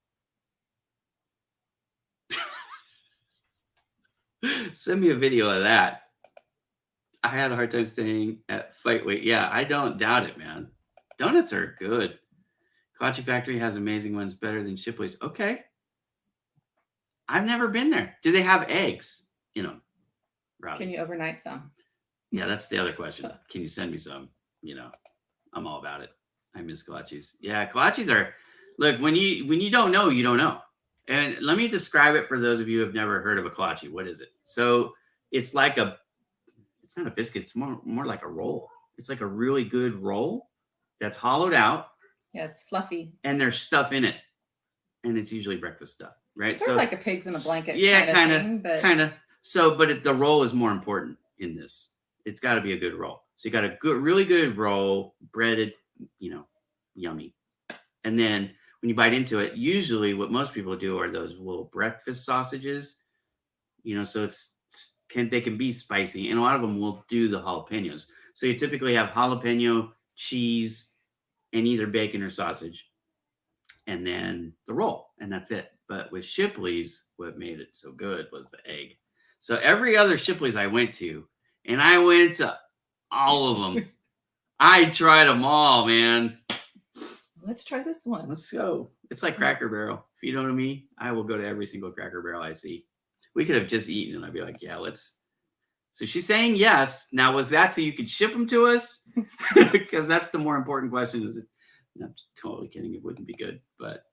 Send me a video of that. I had a hard time staying at fight weight. Yeah, I don't doubt it, man. Donuts are good. Kolache Factory has amazing ones, better than Shipley's. Okay. I've never been there. Do they have eggs? You know, Robbie. Can you overnight some? Yeah, that's the other question. Can you send me some? You know, I'm all about it. I miss kolaches. Yeah, kolaches are. Look, when you don't know, you don't know. And let me describe it for those of you who have never heard of a kolache. What is it? So it's like a. It's not a biscuit. It's more like a roll. It's like a really good roll that's hollowed out. Yeah, it's fluffy. And there's stuff in it, and it's usually breakfast stuff, right? It's sort of like a pigs in a blanket. Yeah, kind of. So, but the roll is more important in this. It's got to be a good roll. So you got a really good roll, breaded, yummy. And then when you bite into it, usually what most people do are those little breakfast sausages. So they can be spicy, and a lot of them will do the jalapenos. So you typically have jalapeno, cheese, and either bacon or sausage, and then the roll, and that's it. But with Shipley's, what made it so good was the egg. So every other Shipley's I went to, and I went to all of them. I tried them all, man. Let's try this one. Let's go. It's like Cracker Barrel. If you know me, I will go to every single Cracker Barrel I see. We could have just eaten, and I'd be like, yeah, let's. So she's saying yes. Now, was that so you could ship them to us? Because that's the more important question. Is it? No, I'm totally kidding. It wouldn't be good, but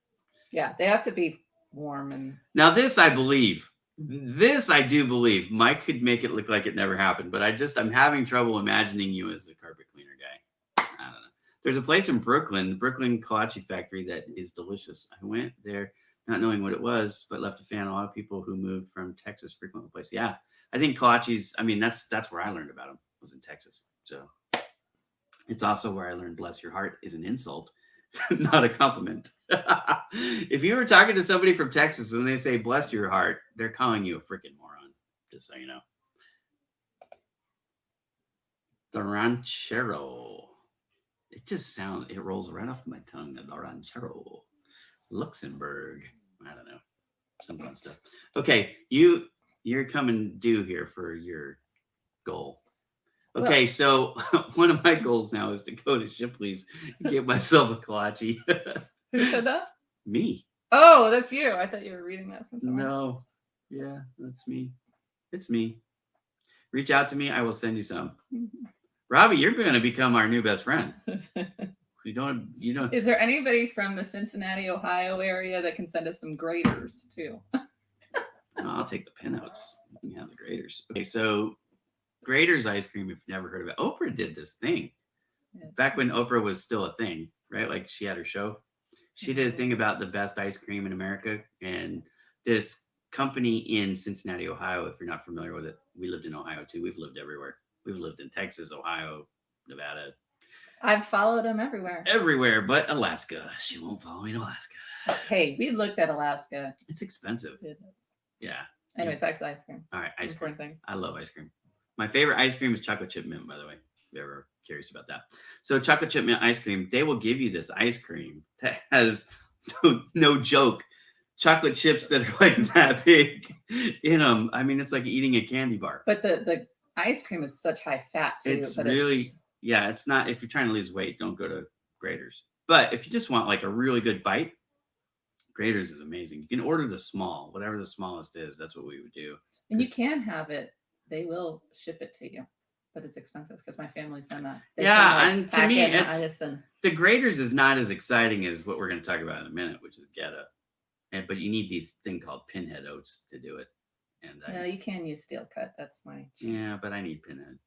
yeah, they have to be warm. And now this I believe. This I do believe. Mike could make it look like it never happened, but I'm having trouble imagining you as the carpet cleaner guy. I don't know. There's a place in Brooklyn Kolache Factory, that is delicious. I went there not knowing what it was, but left a fan. A lot of people who moved from Texas frequent the place. Yeah, I think kolaches. I mean, that's where I learned about them. Was in Texas. So it's also where I learned "bless your heart" is an insult, not a compliment. If you were talking to somebody from Texas and they say "bless your heart," they're calling you a freaking moron. Just so you know. The ranchero. It rolls right off my tongue. The ranchero. Luxembourg. I don't know. Some fun stuff. Okay, you're coming due here for your goal. Okay, so one of my goals now is to go to Shipley's and get myself a kolache. who said that? Me. Oh, that's you. I thought you were reading that from someone. No. Yeah, that's me. It's me. Reach out to me. I will send you some. Mm-hmm. Robbie, you're going to become our new best friend. You don't. Is there anybody from the Cincinnati, Ohio area that can send us some graters too? I'll take the pinouts. You can have the graters. Okay, so Grater's ice cream, if you've never heard of it. Oprah did this thing back when Oprah was still a thing, right? Like she had her show. She did a thing about the best ice cream in America. And this company in Cincinnati, Ohio, if you're not familiar with it, we lived in Ohio too. We've lived everywhere. We've lived in Texas, Ohio, Nevada. I've followed them everywhere. Everywhere but Alaska. She won't follow me to Alaska. Hey, we looked at Alaska. It's expensive. Yeah. Anyways, back to ice cream. All right, ice cream. Things. I love ice cream. My favorite ice cream is chocolate chip mint, by the way, if you're ever curious about that. So chocolate chip mint ice cream, they will give you this ice cream that has, no joke, chocolate chips that are like that big in them. I mean, it's like eating a candy bar. But the ice cream is such high fat too. It's really, yeah, it's not, if you're trying to lose weight, don't go to Grater's. But if you just want like a really good bite, Grater's is amazing. You can order the small, whatever the smallest is. That's what we would do. And you can have it. They will ship it to you, but it's expensive because my family's done that. And to me, the Grater's is not as exciting as what we're going to talk about in a minute, which is Geta. But you need these thing called pinhead oats to do it. And no, you can use steel cut. That's my yeah, but I need pinhead.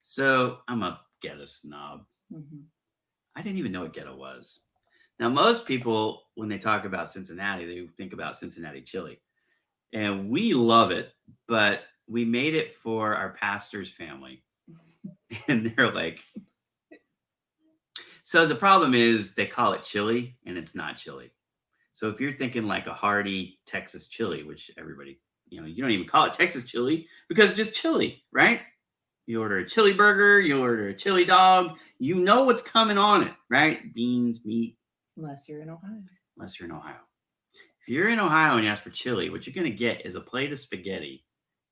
So I'm a Geta snob. Mm-hmm. I didn't even know what Geta was. Now, most people, when they talk about Cincinnati, they think about Cincinnati chili. And we love it, but we made it for our pastor's family. And they're like, so the problem is they call it chili, and it's not chili. So if you're thinking like a hearty Texas chili, which everybody, you don't even call it Texas chili because it's just chili, right? You order a chili burger, you order a chili dog, you know what's coming on it, right? Beans, meat. Unless you're in Ohio. If you're in Ohio and you ask for chili, what you're going to get is a plate of spaghetti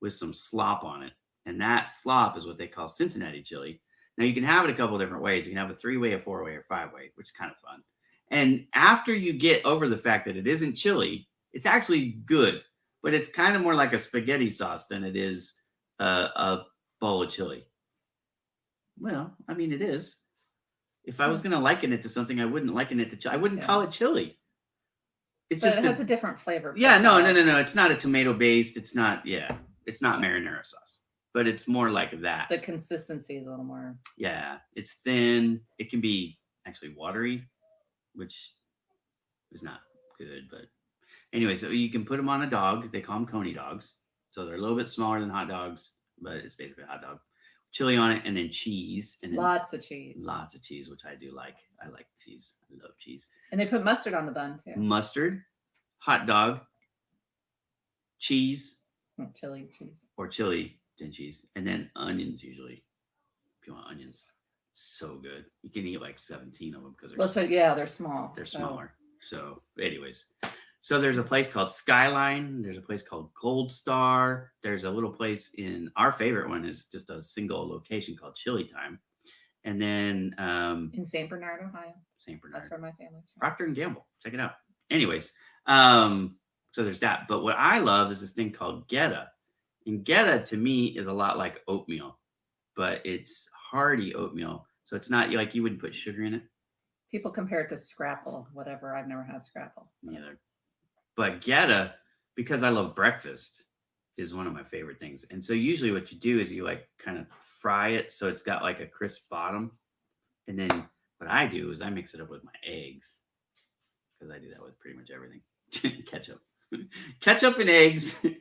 with some slop on it. And that slop is what they call Cincinnati chili. Now you can have it a couple of different ways. You can have a 3-way, a 4-way, or 5-way, which is kind of fun. And after you get over the fact that it isn't chili, it's actually good, but it's kind of more like a spaghetti sauce than it is a bowl of chili. Well, I mean, it is. If I was going to liken it to something, I wouldn't liken it to chili. I wouldn't call it chili. It's But just it has a different flavor. Yeah, no. profile. It's not a tomato based. It's not. Yeah, it's not marinara sauce, but it's more like that. The consistency is a little more. Yeah, it's thin. It can be actually watery, which is not good. But anyway, so you can put them on a dog. They call them coney dogs. So they're a little bit smaller than hot dogs, but it's basically a hot dog. Chili on it, and then cheese, and then Lots of cheese. lots of cheese, which I do like. I like cheese. I love cheese. And they put mustard on the bun too. Mustard, hot dog, cheese, Chili cheese. or chili, then cheese, and then onions usually. If you want onions, so good. You can eat like 17 of them because Well, so yeah, they're small. they're so- smaller. So, anyways, so there's a place called Skyline. There's a place called Gold Star. There's a little place in our favorite one is just a single location called Chili Time, and then In St. Bernard, Ohio. St. Bernard, That's where my family's from. Procter and Gamble. Check it out. Anyways, so there's that. But what I love is this thing called Geta, and Geta to me is a lot like oatmeal, but it's hearty oatmeal. So it's not like you wouldn't put sugar in it. People compare it to Scrapple, whatever. I've never had Scrapple. Neither. But Geta, because I love breakfast, is one of my favorite things. And so usually what you do is you like kind of fry it so it's got like a crisp bottom. And then what I do is I mix it up with my eggs, because I do that with pretty much everything. Ketchup and eggs and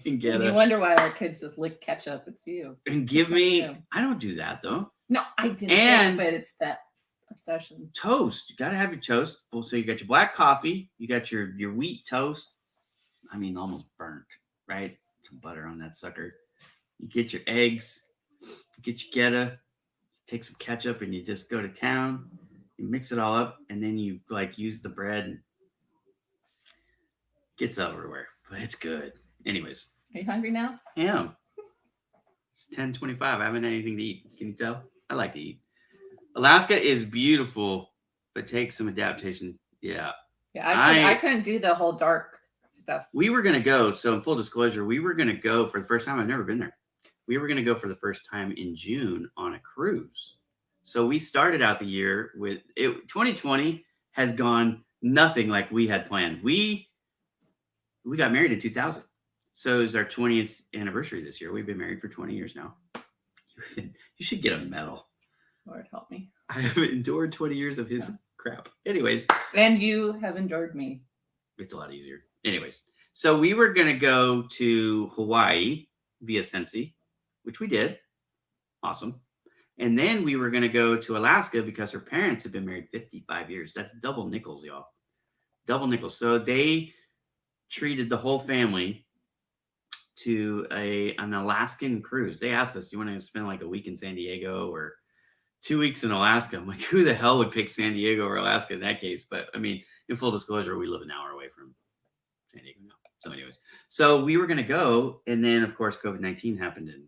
And Geta. you wonder why our kids just lick ketchup. It's you. And give That's what me, you do. I don't do that though. No, I didn't. And- But it's that obsession. Toast. You gotta have your toast. Well, so you got your black coffee, you got your wheat toast. I mean, almost burnt, right? Some butter on that sucker. You get your eggs, you get your Geta, you take some ketchup, and you just go to town. You mix it all up, and then you like use the bread. And gets everywhere, but it's good. Anyways, Are you hungry now? I am. It's 10:25. I haven't had anything to eat. Can you tell? I like to eat. Alaska is beautiful, but takes some adaptation. Yeah. Yeah, I couldn't do the whole dark stuff. We were going to go. So, in full disclosure, we were going to go for the first time. I've never been there. We were going to go for the first time in June on a cruise. So, we started out the year with it. 2020 has gone nothing like we had planned. We got married in 2000. So, it was our 20th anniversary this year. We've been married for 20 years now. You should get a medal. Lord help me. I have endured 20 years of his crap. Anyways, And you have endured me. it's a lot easier. Anyways, so we were going to go to Hawaii via Sensi, which we did. Awesome. And then we were going to go to Alaska because her parents had been married 55 years. That's double nickels, y'all. Double nickels. So they treated the whole family to an Alaskan cruise. They asked us, do you want to spend like a week in San Diego or 2 weeks in Alaska? I'm like, who the hell would pick San Diego or Alaska in that case? But I mean, in full disclosure, we live an hour away from San Diego now. So anyways, so we were going to go. And then of course, COVID-19 happened and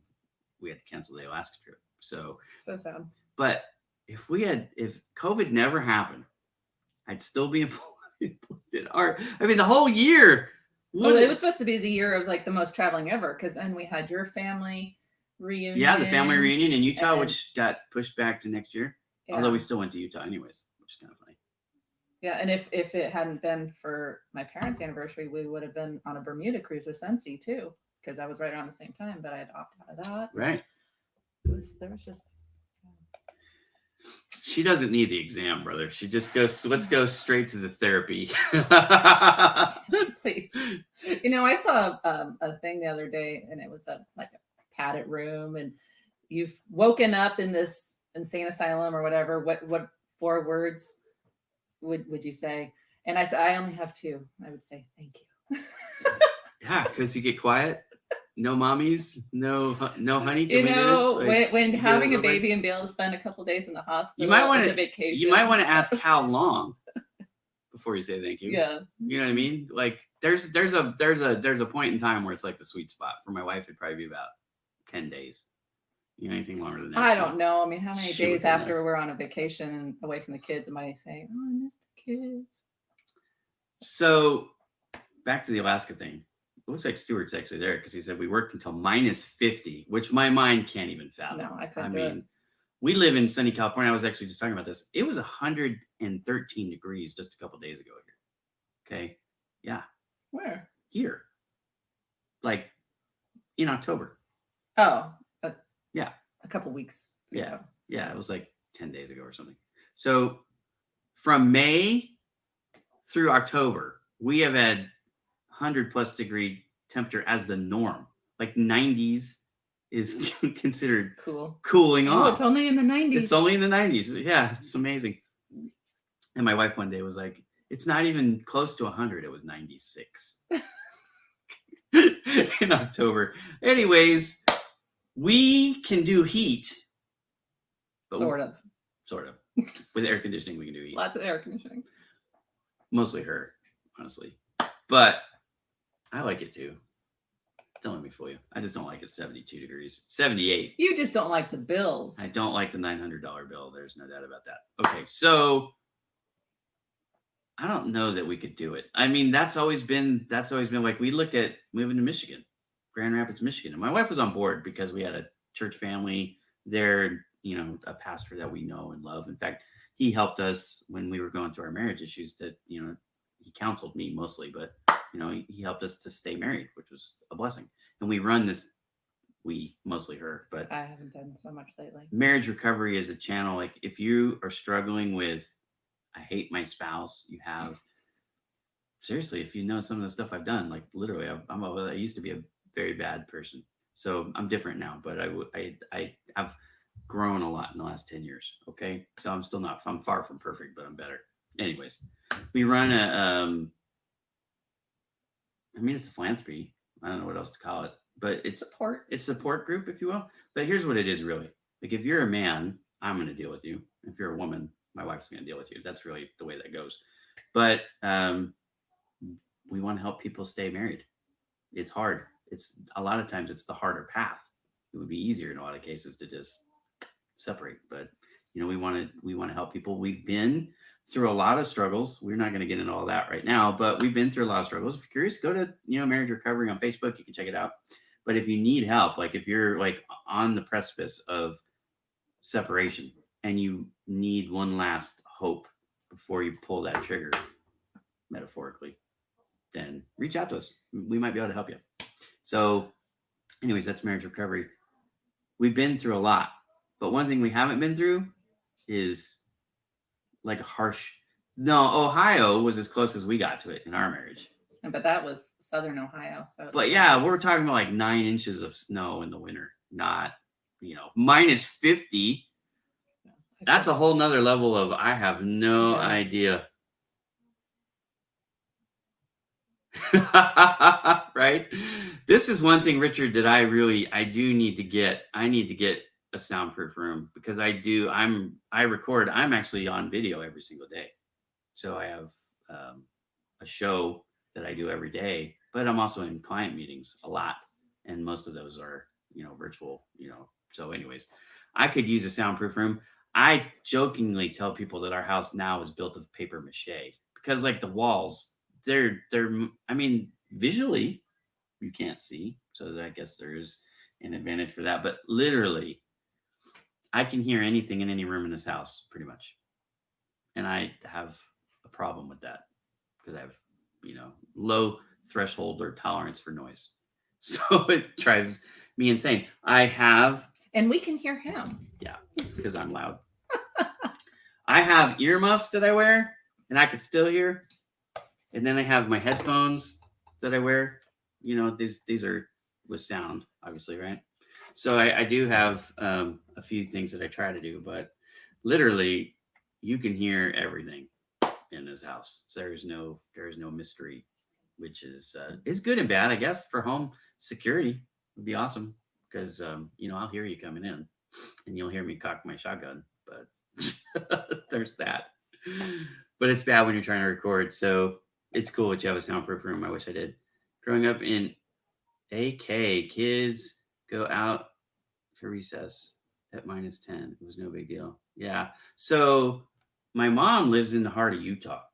we had to cancel the Alaska trip. So sad. but if COVID never happened, I'd still be employed at art. I mean, the whole year. Well, it was supposed to be the year of like the most traveling ever, because then we had your family reunion. Yeah, the family reunion in Utah, and- which got pushed back to next year. Yeah. Although we still went to Utah anyways, which is kind of funny. Yeah, and if it hadn't been for my parents' anniversary, we would have been on a Bermuda cruise with Sensi too, because I was right around the same time, but I had opted out of that. Right. There was just She doesn't need the exam, brother. She just goes, let's go straight to the therapy. please. You know, I saw a thing the other day, and it was like a padded room, and you've woken up in this insane asylum or whatever. What 4 words would you say? And I said, I only have 2. I would say thank you. Yeah, because you get quiet. No mommies, no honey. Can You we do know, this? Like, when you having get a over it? baby and be able to spend a couple days in the hospital, You might want as a to vacation. You might want to ask how long before before you say thank you. Yeah. You know what I mean? Like there's a point in time where it's like the sweet spot. For my wife, it'd probably be about 10 days. You know, anything longer than that. I don't know. I mean, how many she would days go after nuts. we're on a vacation and away from the kids am I saying, oh, I miss the kids? So back to the Alaska thing. It looks like Stuart's actually there because he said we worked until -50, which my mind can't even fathom. No, I I couldn't do it. mean, we live in sunny California. I was actually just talking about this. It was 113 degrees just a couple days ago here. Okay. Yeah. Where? Here. Like in October. Oh, Yeah. a couple weeks. Yeah. ago. Yeah. It was like 10 days ago or something. So from May through October, we have had 100+ degree temperature as the norm. Like 90s is considered Cool. cooling Oh, off. it's only in the 90s. It's only in the 90s. Yeah, it's amazing. And my wife one day was like, it's not even close to 100. It was 96 in October. Anyways, we can do heat. But Sort of. Sort of. With air conditioning, we can do heat. Lots of air conditioning. Mostly her, honestly. But I like it too. Don't let me fool you. I just don't like it 72 degrees. 78. You just don't like the bills. I don't like the $900 bill. There's no doubt about that. Okay, so I don't know that we could do it. I mean, that's always been like we looked at moving to Michigan, Grand Rapids, Michigan. And my wife was on board because we had a church family there, you know, a pastor that we know and love. In fact, he helped us when we were going through our marriage issues to, you know, he counseled me mostly, but you know, he helped us to stay married, which was a blessing. And we run this, mostly her, but I haven't done so much lately. Marriage Recovery is a channel. Like if you are struggling with, I hate my spouse, you have, seriously, if you know some of the stuff I've done, like literally, I used to be a very bad person. So I'm different now, but I have grown a lot in the last 10 years. Okay. So I'm far from perfect, but I'm better. Anyways, we run it's a philanthropy. I don't know what else to call it, but it's support group, if you will. But here's what it is really. Like if you're a man, I'm going to deal with you. If you're a woman, my wife's going to deal with you. That's really the way that goes. But we want to help people stay married. It's hard. It's a lot of times it's the harder path. It would be easier in a lot of cases to just separate, but you know, we want to help people. We've been through a lot of struggles. We're not going to get into all that right now, but we've been through a lot of struggles. If you're curious, go to, Marriage Recovery on Facebook. You can check it out. But if you need help, like if you're like on the precipice of separation and you need one last hope before you pull that trigger, metaphorically, then reach out to us. We might be able to help you. So anyways, that's Marriage Recovery. We've been through a lot, but one thing we haven't been through is like a harsh. No, Ohio was as close as we got to it in our marriage. But that was Southern Ohio. So. But yeah, we're talking about like 9 inches of snow in the winter, not, -50. That's a whole nother level of, I have no idea. Right? This is one thing, Richard, that I need to get a soundproof room because I record. I'm actually on video every single day. So I have a show that I do every day, but I'm also in client meetings a lot. And most of those are, virtual, so anyways, I could use a soundproof room. I jokingly tell people that our house now is built of paper mache because like the walls, they're visually you can't see. So I guess there's an advantage for that. But literally, I can hear anything in any room in this house pretty much. And I have a problem with that because I have, low threshold or tolerance for noise. So it drives me insane. And we can hear him. Yeah, because I'm loud. I have earmuffs that I wear and I could still hear. And then I have my headphones that I wear. These are with sound, obviously, right? So I do have a few things that I try to do, but literally you can hear everything in this house. So there is no mystery, which is good and bad, I guess, for home security. Would be awesome because I'll hear you coming in and you'll hear me cock my shotgun, but there's that. but it's bad when you're trying to record. So it's cool that you have a soundproof room. I wish I did. Growing up in AK, kids go out for recess at -10. It was no big deal. Yeah. So my mom lives in the heart of Utah.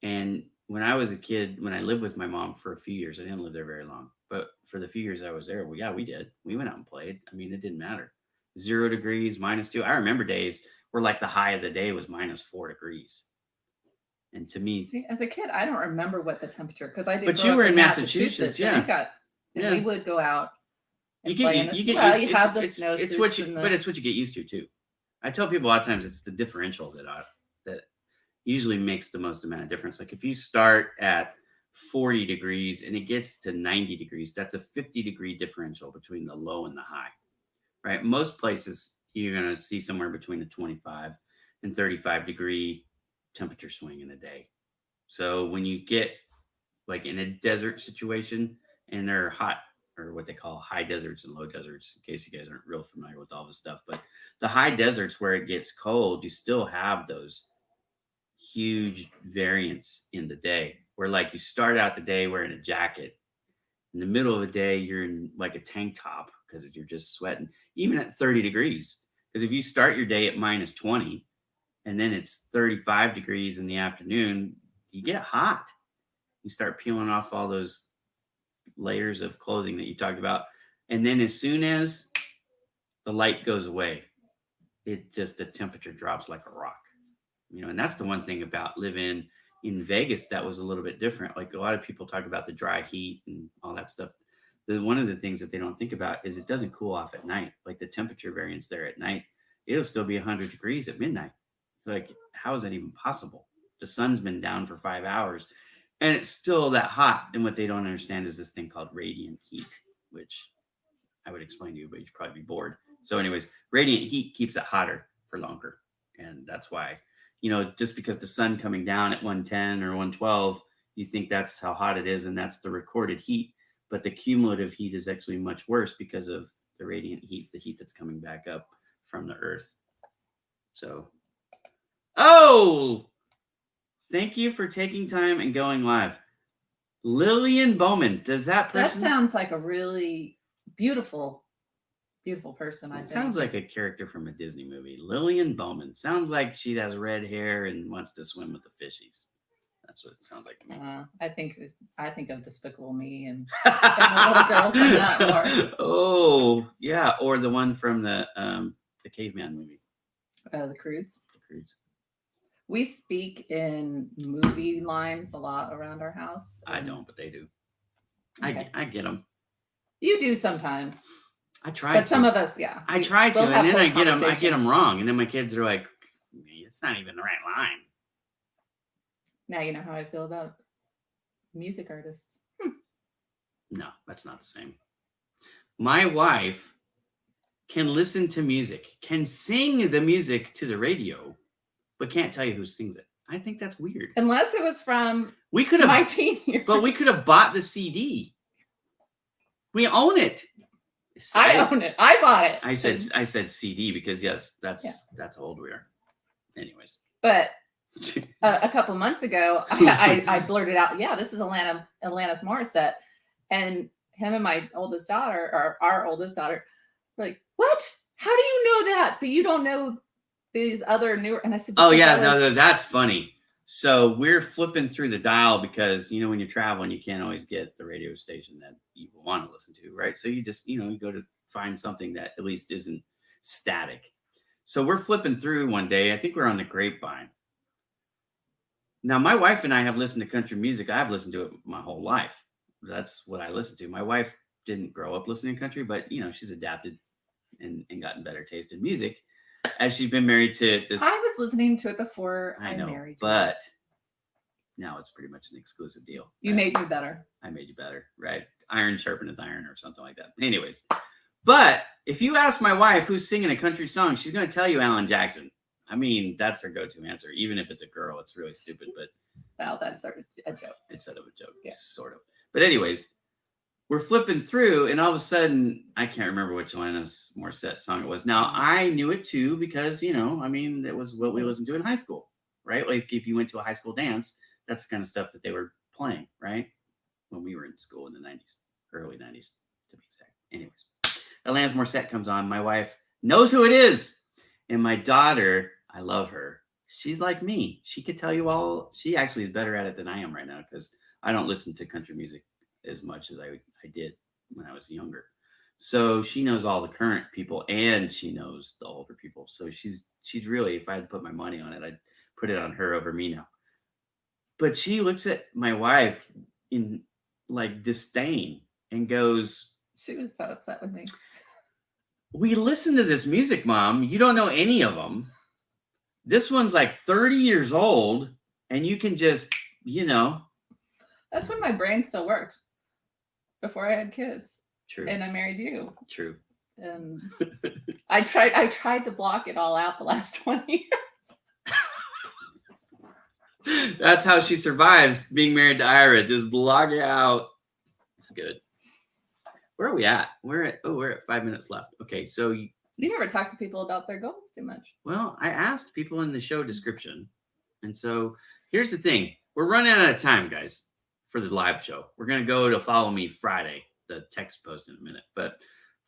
And when I was a kid, when I lived with my mom for a few years, I didn't live there very long, but for the few years I was there, well, yeah, we did. We went out and played. I mean, it didn't matter. 0 degrees, -2. I remember days where like the high of the day was -4 degrees. And to me, See, as a kid, I don't remember what the temperature, because I did. But grow you up were in Massachusetts, and yeah. and Yeah. we would go out and you play get in the you get well, used, you have the it's snow it's suits what you and the, but it's what you get used to too. I tell people a lot of times it's the differential that usually makes the most amount of difference. Like if you start at 40 degrees and it gets to 90 degrees, that's a 50-degree differential between the low and the high, right? Most places you're going to see somewhere between a 25 and 35-degree temperature swing in a day. So when you get like in a desert situation and they're hot, or what they call high deserts and low deserts, in case you guys aren't real familiar with all this stuff, but the high deserts where it gets cold, you still have those huge variance in the day where like you start out the day wearing a jacket, in the middle of the day you're in like a tank top because you're just sweating even at 30 degrees, because if you start your day at -20 and then it's 35 degrees in the afternoon, you get hot. You start peeling off all those layers of clothing that you talked about, and then as soon as the light goes away, the temperature drops like a rock. And that's the one thing about living in Vegas that was a little bit different. Like a lot of people talk about the dry heat and all that stuff. One of the things that they don't think about is it doesn't cool off at night. Like the temperature variance there at night, it'll still be 100 degrees at midnight. Like, how is that even possible? The sun's been down for 5 hours and it's still that hot. And what they don't understand is this thing called radiant heat, which I would explain to you, but you'd probably be bored. So anyways, radiant heat keeps it hotter for longer. And that's why, just because the sun coming down at 110 or 112, you think that's how hot it is. And that's the recorded heat. But the cumulative heat is actually much worse because of the radiant heat, the heat that's coming back up from the earth. So, thank you for taking time and going live. Lillian Bowman, does that person? That sounds like a really beautiful person. I think. Sounds like a character from a Disney movie. Lillian Bowman. Sounds like she has red hair and wants to swim with the fishies. That's what it sounds like to me. I think of Despicable Me and the little girls in that. Oh, yeah, or the one from the caveman movie. The Croods. The Croods. We speak in movie lines a lot around our house. I don't, but they do. Okay. I get them. You do sometimes. I try, but some of us, yeah. I try to, and then I get them wrong, and then my kids are like, "It's not even the right line." Now you know how I feel about music artists. No, that's not the same. My wife can listen to music, can sing the music to the radio, but can't tell you who sings it. I think that's weird. Unless it was from my teen years. But we could have bought the CD. We own it. I own it. I bought it. I said CD because yes, that's how old we are. Anyways. But a couple months ago, I blurted out, "Yeah, this is Alanis Morissette," and him and my oldest daughter, or our oldest daughter, were like, "What? How do you know that? But you don't know these other newer?" And I said, "Oh yeah, no, that's funny." So we're flipping through the dial because when you're traveling, you can't always get the radio station that you want to listen to, right? So you just you go to find something that at least isn't static. So we're flipping through one day. I think we're on the Grapevine. Now, my wife and I have listened to country music. I've listened to it my whole life. That's what I listen to. My wife didn't grow up listening to country, but, she's adapted and gotten better taste in music as she's been married to this. I was listening to it before I know, married you. But now it's pretty much an exclusive deal. You made me better. I made you better, right? Iron sharpeneth iron or something like that. Anyways, but if you ask my wife who's singing a country song, she's going to tell you Alan Jackson. I mean, that's her go-to answer. Even if it's a girl, it's really stupid, but well, that's sort of a joke. It's sort of a joke, yeah. Sort of. But anyways, we're flipping through, and all of a sudden, I can't remember which Alanis Morissette song it was. Now, I knew it too because, it was what we listened to in high school. right? Like if you went to a high school dance, that's the kind of stuff that they were playing, right? When we were in school in the 90s, early 90s to be exact. Anyways, Alanis Morissette comes on. My wife knows who it is. And my daughter, I love her. She's like me. She could tell you all. She actually is better at it than I am right now because I don't listen to country music as much as I did when I was younger. So she knows all the current people and she knows the older people. So she's really, if I had to put my money on it, I'd put it on her over me now. But she looks at my wife in like disdain and goes, She was so upset with me. "We listen to this music, Mom. You don't know any of them. This one's like 30 years old, and you can just, That's when my brain still worked before I had kids. True. And I married you. True. And I tried to block it all out the last 20 years. That's how she survives being married to Ira. Just block it out. It's good. Where are we at? We're at 5 minutes left. Okay, so you never talk to people about their goals too much. Well, I asked people in the show description. And so here's the thing. We're running out of time, guys, for the live show. We're going to go to Follow Me Friday, the text post in a minute. But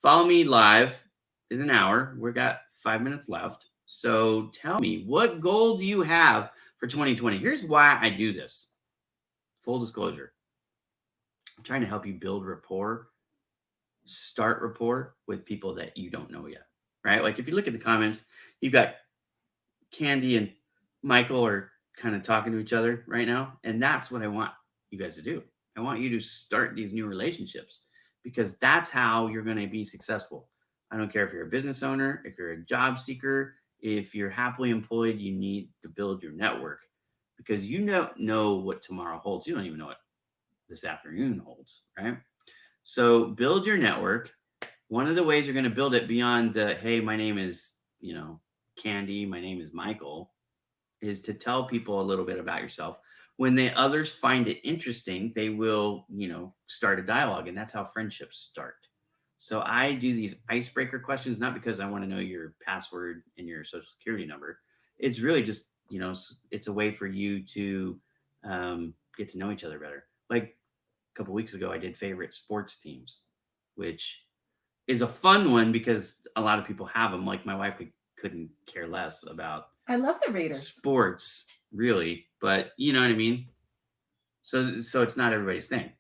Follow Me Live is an hour. We've got 5 minutes left. So tell me, what goal do you have for 2020? Here's why I do this. Full disclosure. I'm trying to help you build rapport, start rapport with people that you don't know yet, right? Like if you look at the comments, you've got Candy and Michael are kind of talking to each other right now. And that's what I want you guys to do. I want you to start these new relationships because that's how you're going to be successful. I don't care if you're a business owner, if you're a job seeker, if you're happily employed, you need to build your network because you don't know what tomorrow holds. You don't even know what this afternoon holds, right? So build your network. One of the ways you're going to build it beyond, hey, my name is, Candy, my name is Michael, is to tell people a little bit about yourself. When the others find it interesting, they will, start a dialogue, and that's how friendships start. So I do these icebreaker questions, not because I want to know your password and your social security number. It's really just, it's a way for you to get to know each other better. Like a couple weeks ago, I did favorite sports teams, which is a fun one because a lot of people have them. Like my wife couldn't care less about I love the Raiders. Sports, really, but you know what I mean? So it's not everybody's thing.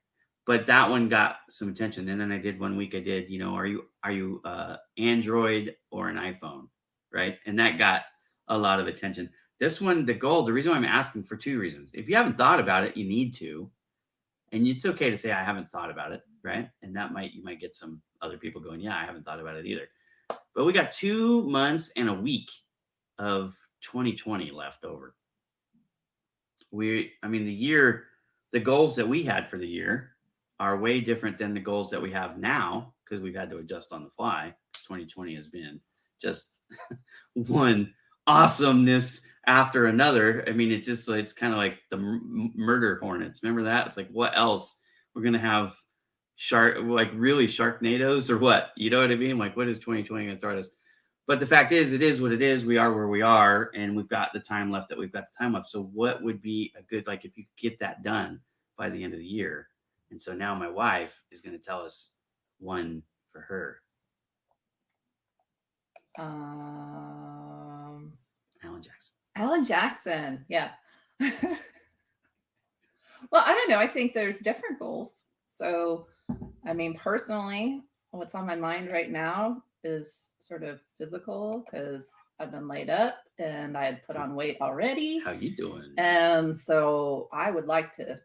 But that one got some attention. And then I did one week, are you Android or an iPhone? Right. And that got a lot of attention. This one, the reason why I'm asking for 2 reasons. If you haven't thought about it, you need to. And it's okay to say, I haven't thought about it. Right. And you might get some other people going, yeah, I haven't thought about it either. But we got 2 months and a week of 2020 left over. The goals that we had for the year are way different than the goals that we have now because we've had to adjust on the fly. 2020 has been just one awesomeness after another. I mean, it's kind of like the murder hornets. Remember that? It's like, what else? We're going to have really Sharknadoes or what? You know what I mean? Like, what is 2020 going to throw at us? But the fact is, it is what it is. We are where we are, and we've got the time left that we've got the time left. So what would be a good, if you get that done by the end of the year? And so now my wife is going to tell us one for her. Alan Jackson. Alan Jackson. Yeah. Well, I don't know. I think there's different goals. So, personally, what's on my mind right now is sort of physical because I've been laid up and I had put on weight already. How you doing? And so I would like to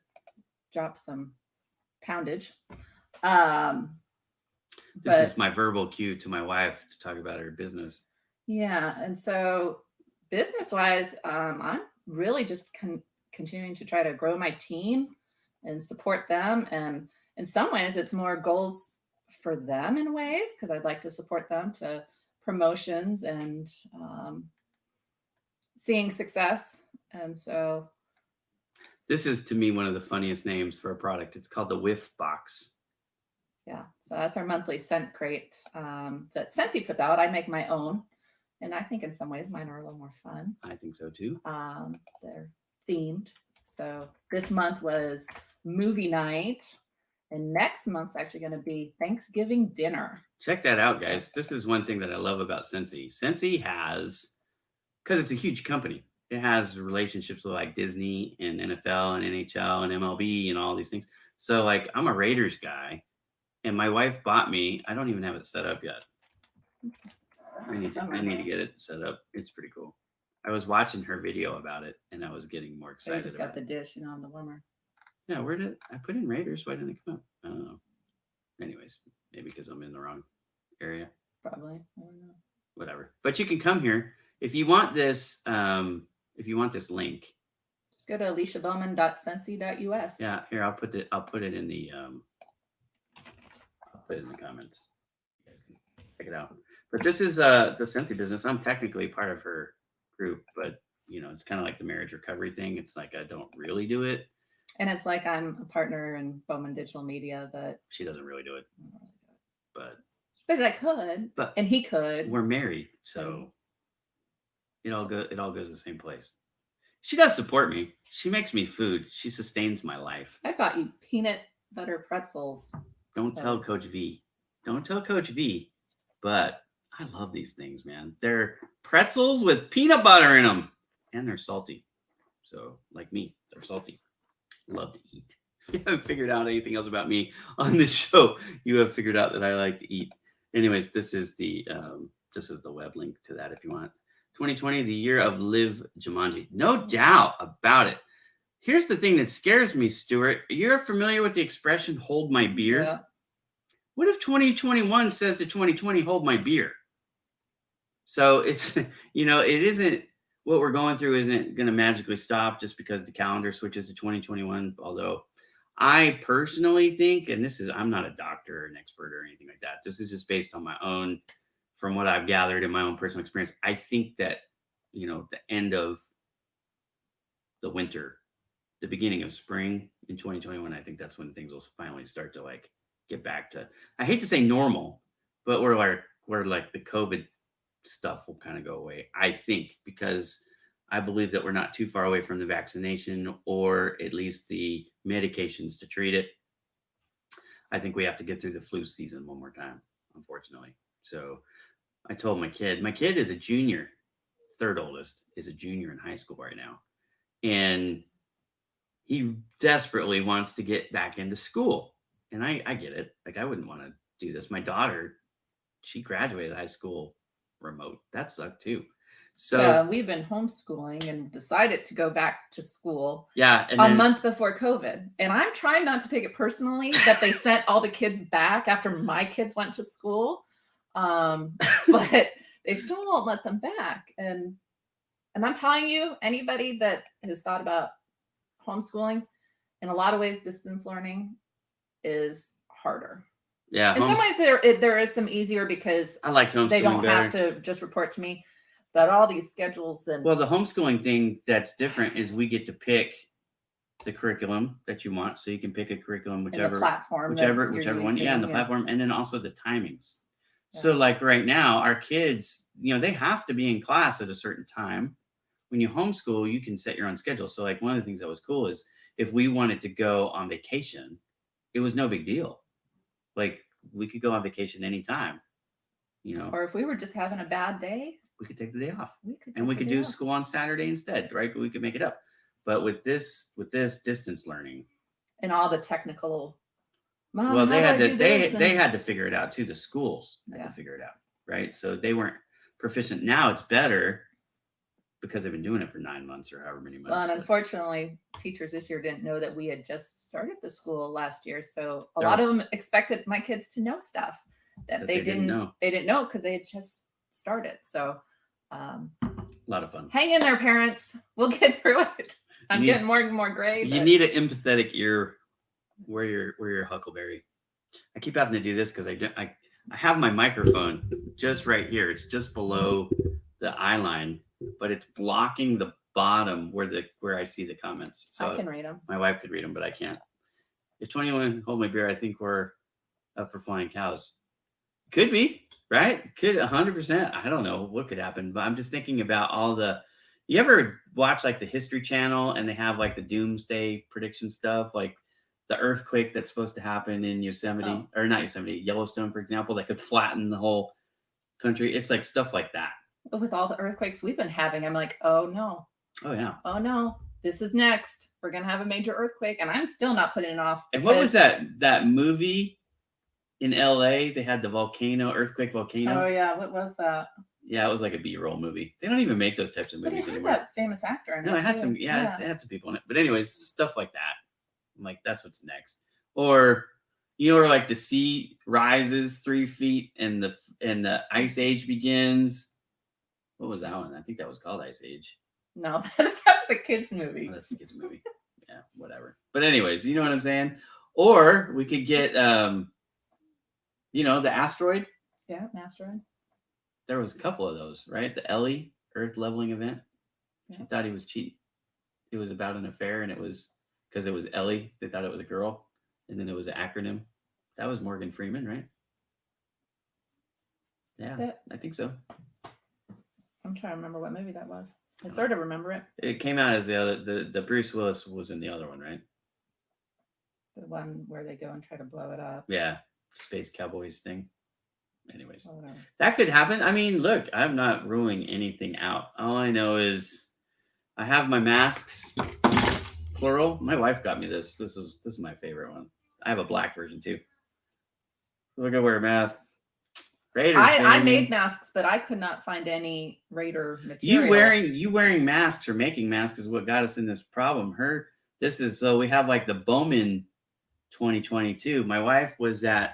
drop some poundage. This is my verbal cue to my wife to talk about her business. Yeah. And so business wise, I'm really just continuing to try to grow my team and support them. And in some ways it's more goals for them in ways because I'd like to support them to promotions and seeing success. And so this is to me one of the funniest names for a product. It's called the Whiff Box. Yeah, so that's our monthly scent crate that Scentsy puts out. I make my own, And I think in some ways mine are a little more fun. I think so too. They're themed. So this month was movie night, and next month's actually going to be Thanksgiving dinner. Check that out, guys. This is one thing that I love about Cincy. Cincy has, because it's a huge company, it has relationships with like Disney and NFL and NHL and MLB and all these things. So like I'm a Raiders guy, and my wife bought me. I don't even have it set up yet. I need to get it set up. It's pretty cool. I was watching her video about it, and I was getting more So you excited. just got the dish, on the warmer. Yeah, where did I put in Raiders? Why didn't it come up? I don't know. Anyways, maybe because I'm in the wrong area. Probably. I don't know. Whatever. But you can come here if you want this. If you want this link, Just go to aliciabowman.sensi.us. yeah. Here, I'll put it in the I'll put it in the comments. You guys can check it out. But this is the Sensi business. I'm technically part of her group, but it's kind of like the marriage recovery thing. It's like I don't really do it. And it's like I'm a partner in Bowman Digital Media, but She doesn't really do it, but I could, But and he could. we're married, so it all goes the same place. She does support me. She makes me food. She sustains my life. I bought you peanut butter pretzels. Don't tell Coach V. Don't tell Coach V. But I love these things, man. They're pretzels with peanut butter in them, and they're salty. So, like me, they're salty. Love to eat. If you haven't figured out anything else about me on this show, you have figured out that I like to eat. Anyways, this is the web link to that if you want. 2020, the year of Live Jumanji. No doubt about it. Here's the thing that scares me, Stuart. You're familiar with the expression "hold my beer"? Yeah. What if 2021 says to 2020, "hold my beer"? So it's it isn't. What we're going through isn't going to magically stop just because the calendar switches to 2021. Although I personally think, and I'm not a doctor or an expert or anything like that. This is just based on my own, from what I've gathered in my own personal experience. I think that, the end of the winter, the beginning of spring in 2021, I think that's when things will finally start to like get back to, I hate to say normal, but where like the COVID stuff will kind of go away, I think, because I believe that we're not too far away from the vaccination or at least the medications to treat it. I think we have to get through the flu season one more time, unfortunately. So I told my kid is a junior, third oldest is a junior in high school right now. And he desperately wants to get back into school. And I get it. Like, I wouldn't want to do this. My daughter, she graduated high school remote. That sucked too. So we've been homeschooling and decided to go back to school. Yeah, and a month before COVID, and I'm trying not to take it personally that they sent all the kids back after my kids went to school, but they still won't let them back. And I'm telling you, anybody that has thought about homeschooling, in a lot of ways, distance learning is harder. Yeah, in some ways there is some easier because I like homeschooling. They don't have to just report to me, but all these schedules and the homeschooling thing that's different is we get to pick the curriculum that you want, so you can pick a curriculum whichever platform, whichever one, and the platform, and then also the timings. Yeah. So like right now, our kids, they have to be in class at a certain time. When you homeschool, you can set your own schedule. So like one of the things that was cool is if we wanted to go on vacation, it was no big deal. Like we could go on vacation anytime, or if we were just having a bad day, we could take the day off, we could do school on Saturday instead, right? We could make it up. But with this distance learning and all the technical, they had to figure it out too. The schools had to figure it out, right? So they weren't proficient. Now it's better because they've been doing it for 9 months or however many months. Well, and unfortunately, teachers this year didn't know that we had just started the school last year. So a lot of them expected my kids to know stuff that they didn't know. They didn't know because they had just started. So a lot of fun. Hang in there, parents. We'll get through it. I'm getting more and more gray. You need an empathetic ear. Where your Huckleberry. I keep having to do this because I have my microphone just right here. It's just below the eye line, but it's blocking the bottom where I see the comments. So I can read them. My wife could read them, but I can't. If 21 hold my beer, I think we're up for flying cows. Could be, right? Could 100%. I don't know what could happen, but I'm just thinking about all the. You ever watch like the History Channel and they have like the doomsday prediction stuff, like the earthquake that's supposed to happen in Yosemite or not Yosemite, Yellowstone, for example, that could flatten the whole country. It's like stuff like that. But with all the earthquakes we've been having, I'm like, oh no, Oh yeah. oh no, this is next. We're gonna have a major earthquake, and I'm still not putting it off. And what was that movie in LA? They had the earthquake volcano. Oh yeah, what was that? Yeah, it was like a B-roll movie. They don't even make those types of But movies it had anymore. that famous actor in it. No, it had too. some. Yeah, it had some people in it. But anyways, stuff like that. I'm like, that's what's next. Or where like the sea rises 3 feet and the ice age begins. What was that one? I think that was called Ice Age. No, that's the kids' movie. Oh, that's the kids' movie. Yeah, whatever. But anyways, you know what I'm saying? Or we could get the asteroid. Yeah, an asteroid. There was a couple of those, right? The Ellie Earth leveling event. Yeah. She thought he was cheating. It was about an affair, and it was because it was Ellie. They thought it was a girl, and then it was an acronym. That was Morgan Freeman, right? Yeah, I think so. I'm trying to remember what movie that was. I sort of remember it. It came out as the Bruce Willis was in the other one, right? The one where they go and try to blow it up. Yeah, Space Cowboys thing. Anyways, Whatever. that could happen. I mean, look, I'm not ruling anything out. All I know is I have my masks, plural. My wife got me this. This is my favorite one. I have a black version too. Look at wear a mask. Raiders. I made masks, but I could not find any Raider material. You wearing masks or making masks is what got us in this problem. So we have like the Bowman 2022. My wife was it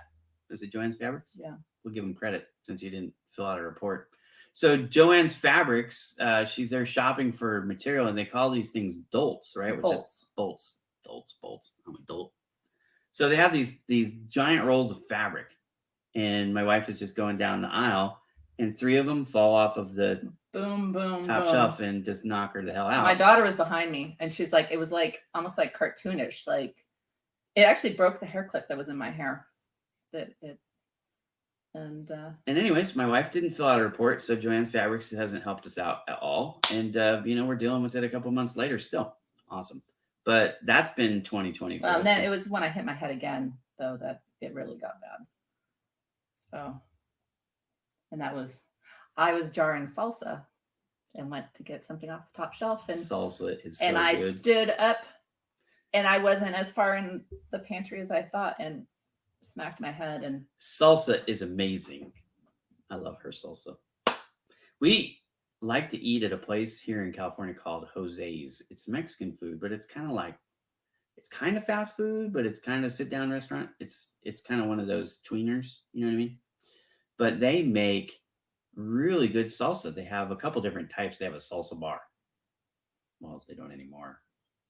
Joann's Fabrics? Yeah. We'll give them credit since you didn't fill out a report. So Joann's Fabrics, she's there shopping for material, and they call these things dolts, right? Bolts. Bolts. I'm a dolt. So they have these giant rolls of fabric, and my wife is just going down the aisle, and 3 of them fall off of the boom top shelf and just knock her the hell out. My daughter was behind me, and she's like, it was like almost like cartoonish. Like it actually broke the hair clip that was in my hair. And anyways, my wife didn't fill out a report, so Joann's Fabrics hasn't helped us out at all. And we're dealing with it a couple months later still. Awesome. But that's been 2020. And then it was when I hit my head again, though, that it really got bad. So, and I was jarring salsa and went to get something off the top shelf. And salsa is so and I good. stood up, and I wasn't as far in the pantry as I thought, and smacked my head. And salsa is amazing. I love her salsa. We like to eat at a place here in California called Jose's. It's Mexican food, but it's kind of fast food, but it's kind of sit down restaurant. It's kind of one of those tweeners, you know what I mean? But they make really good salsa. They have a couple different types. They have a salsa bar. Well, they don't anymore.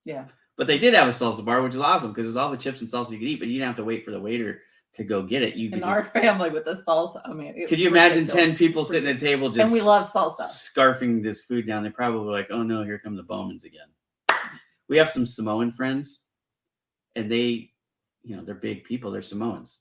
Yeah. But they did have a salsa bar, which is awesome because it was all the chips and salsa you could eat, but you didn't have to wait for the waiter to go get it. You could our family with the salsa. I mean, could you imagine 10 people sitting at a table just and we love salsa, scarfing this food down? They're probably like, oh no, here come the Bowmans again. We have some Samoan friends, and they, they're big people. They're Samoans.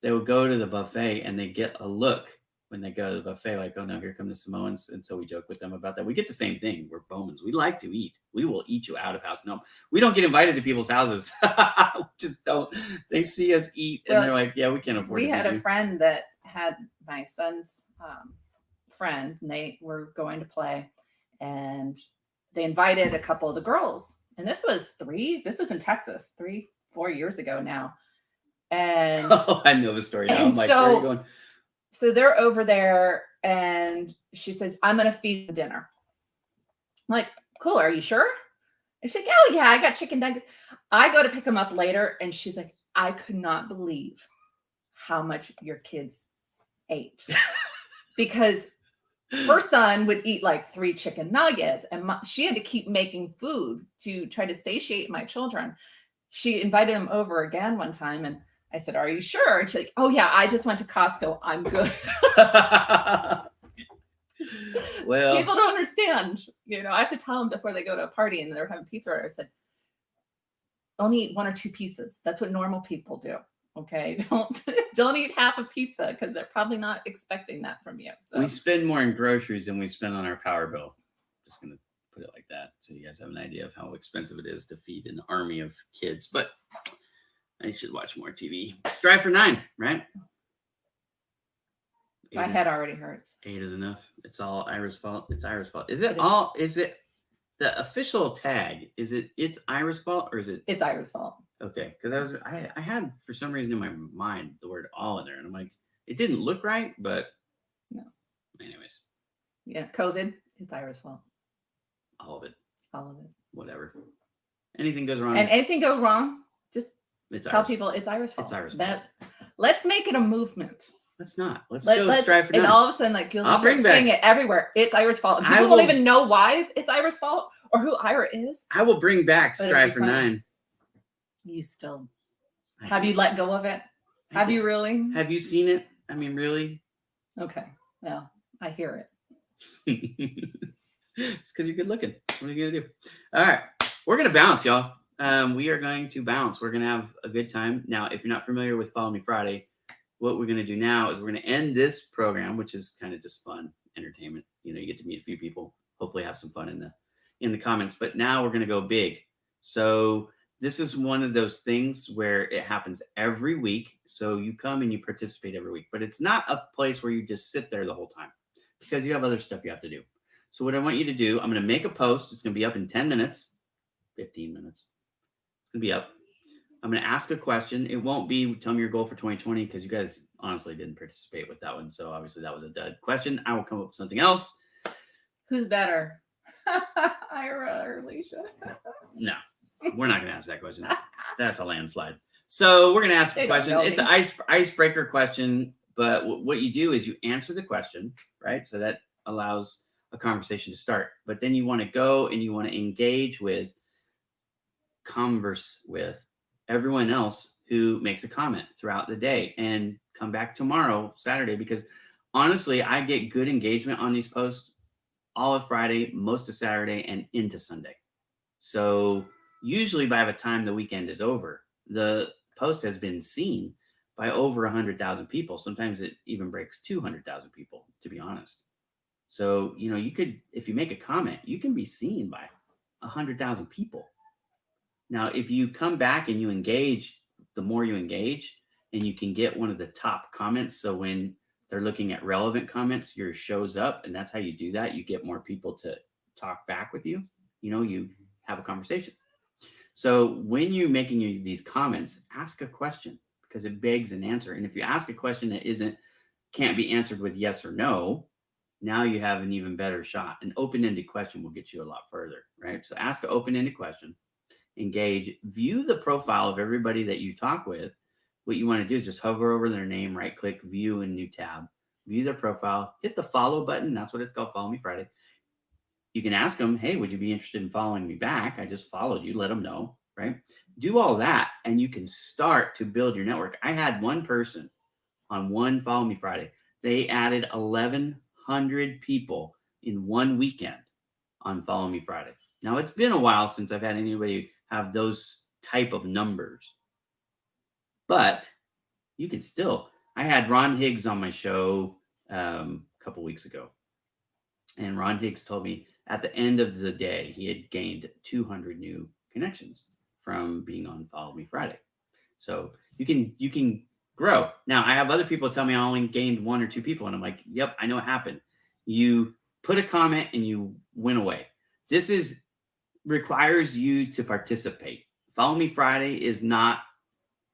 They will go to the buffet and they get a look when they go to the buffet, like, oh no, here come the Samoans. And so we joke with them about that. We get the same thing. We're Bowmans. We like to eat. We will eat you out of house. No, we don't get invited to people's houses. Just don't. They see us eat and they're like, yeah, we can't afford it. We had a friend that had my son's friend, and they were going to play, and they invited a couple of the girls. And this was in Texas, 3-4 years ago now. And I know the story now. I'm like, where are you going? So they're over there, and she says, I'm going to feed them dinner. I'm like, cool. Are you sure? And she's like, oh yeah, I got chicken nuggets. I go to pick them up later, and she's like, I could not believe how much your kids ate. Because her son would eat like 3 chicken nuggets, and she had to keep making food to try to satiate my children. She invited them over again one time, and I said, are you sure? And she's like, oh yeah, I just went to Costco. I'm good. Well, people don't understand. I have to tell them before they go to a party and they're having pizza. I said, only eat 1 or 2 pieces. That's what normal people do. Okay, don't eat half a pizza because they're probably not expecting that from you. So We spend more in groceries than we spend on our power bill. Just gonna put it like that, so you guys have an idea of how expensive it is to feed an army of kids. But I should watch more TV. Strive for 9, right? my head already hurts. 8 is enough. It's all Ira's fault. It's Ira's fault. Is it It is. all? Is it the official tag? Is it it's Ira's fault or is it? It's Ira's fault. Okay, because I had for some reason in my mind the word all in there, and I'm like, it didn't look right, but No. Anyways, Yeah, COVID. It's Ira's fault. all of it, All of it. whatever. Anything goes wrong, And anything go wrong, just it's tell Ira's people it's Ira's fault. It's Ira's That, let's make it a movement. Let's not. Let's Let's go strive for 9. and all of a sudden, like you'll I'll just start bring back- seeing it everywhere. It's Ira's fault. And I people won't will- even know why it's Ira's fault or who Ira is. I will bring back But it'll strive be for fun. 9. You still I have do. you let go of it? I Have do. you really? Have you seen it? I mean, really? Okay. Well, I hear it. It's because you're good looking. What are you gonna do? All right, we're gonna bounce, y'all. We are going to bounce. We're gonna have a good time. Now, if you're not familiar with Follow Me Friday, what we're gonna do now is we're gonna end this program, which is kind of just fun entertainment. You know, you get to meet a few people. Hopefully, have some fun in the comments. But now we're gonna go big. So this is one of those things where it happens every week. So you come and you participate every week, but it's not a place where you just sit there the whole time because you have other stuff you have to do. So what I want you to do, I'm going to make a post. It's going to be up in 10 minutes, 15 minutes. It's going to be up. I'm going to ask a question. It won't be tell me your goal for 2020 because you guys honestly didn't participate with that one. So obviously that was a dud question. I will come up with something else. Who's better? Ira or Alicia? No, we're not going to ask that question. That's a landslide. So we're going to ask a They don't question. know It's me. an icebreaker question, but what you do is you answer the question, right? So that allows a conversation to start. But then you want to go and you want to engage with, converse with everyone else who makes a comment throughout the day and come back tomorrow, Saturday, because honestly, I get good engagement on these posts all of Friday, most of Saturday, and into Sunday. So usually by the time the weekend is over, the post has been seen by over 100,000 people. Sometimes it even breaks 200,000 people, to be honest. So, you know, you could, if you make a comment, you can be seen by 100,000 people. Now, if you come back and you engage, the more you engage, and you can get one of the top comments. So when they're looking at relevant comments, yours shows up, and that's how you do that. You get more people to talk back with you. You know, you have a conversation. So when you're making these comments, ask a question because it begs an answer. And if you ask a question that can't be answered with yes or no, now you have an even better shot. An open-ended question will get you a lot further, right? So ask an open-ended question, engage, view the profile of everybody that you talk with. What you want to do is just hover over their name, right-click, view in new tab, view their profile, hit the follow button. That's what it's called, Follow Me Friday. You can ask them, hey, would you be interested in following me back? I just followed you. Let them know, right? Do all that, and you can start to build your network. I had one person on one Follow Me Friday. They added 1,100 people in one weekend on Follow Me Friday. Now, it's been a while since I've had anybody have those type of numbers. But you can still. I had Ron Higgs on my show a couple weeks ago. And Ron Higgs told me at the end of the day, he had gained 200 new connections from being on Follow Me Friday. So you can grow. Now, I have other people tell me I only gained 1 or 2 people. And I'm like, yep, I know what happened. You put a comment and you went away. This requires you to participate. Follow Me Friday is not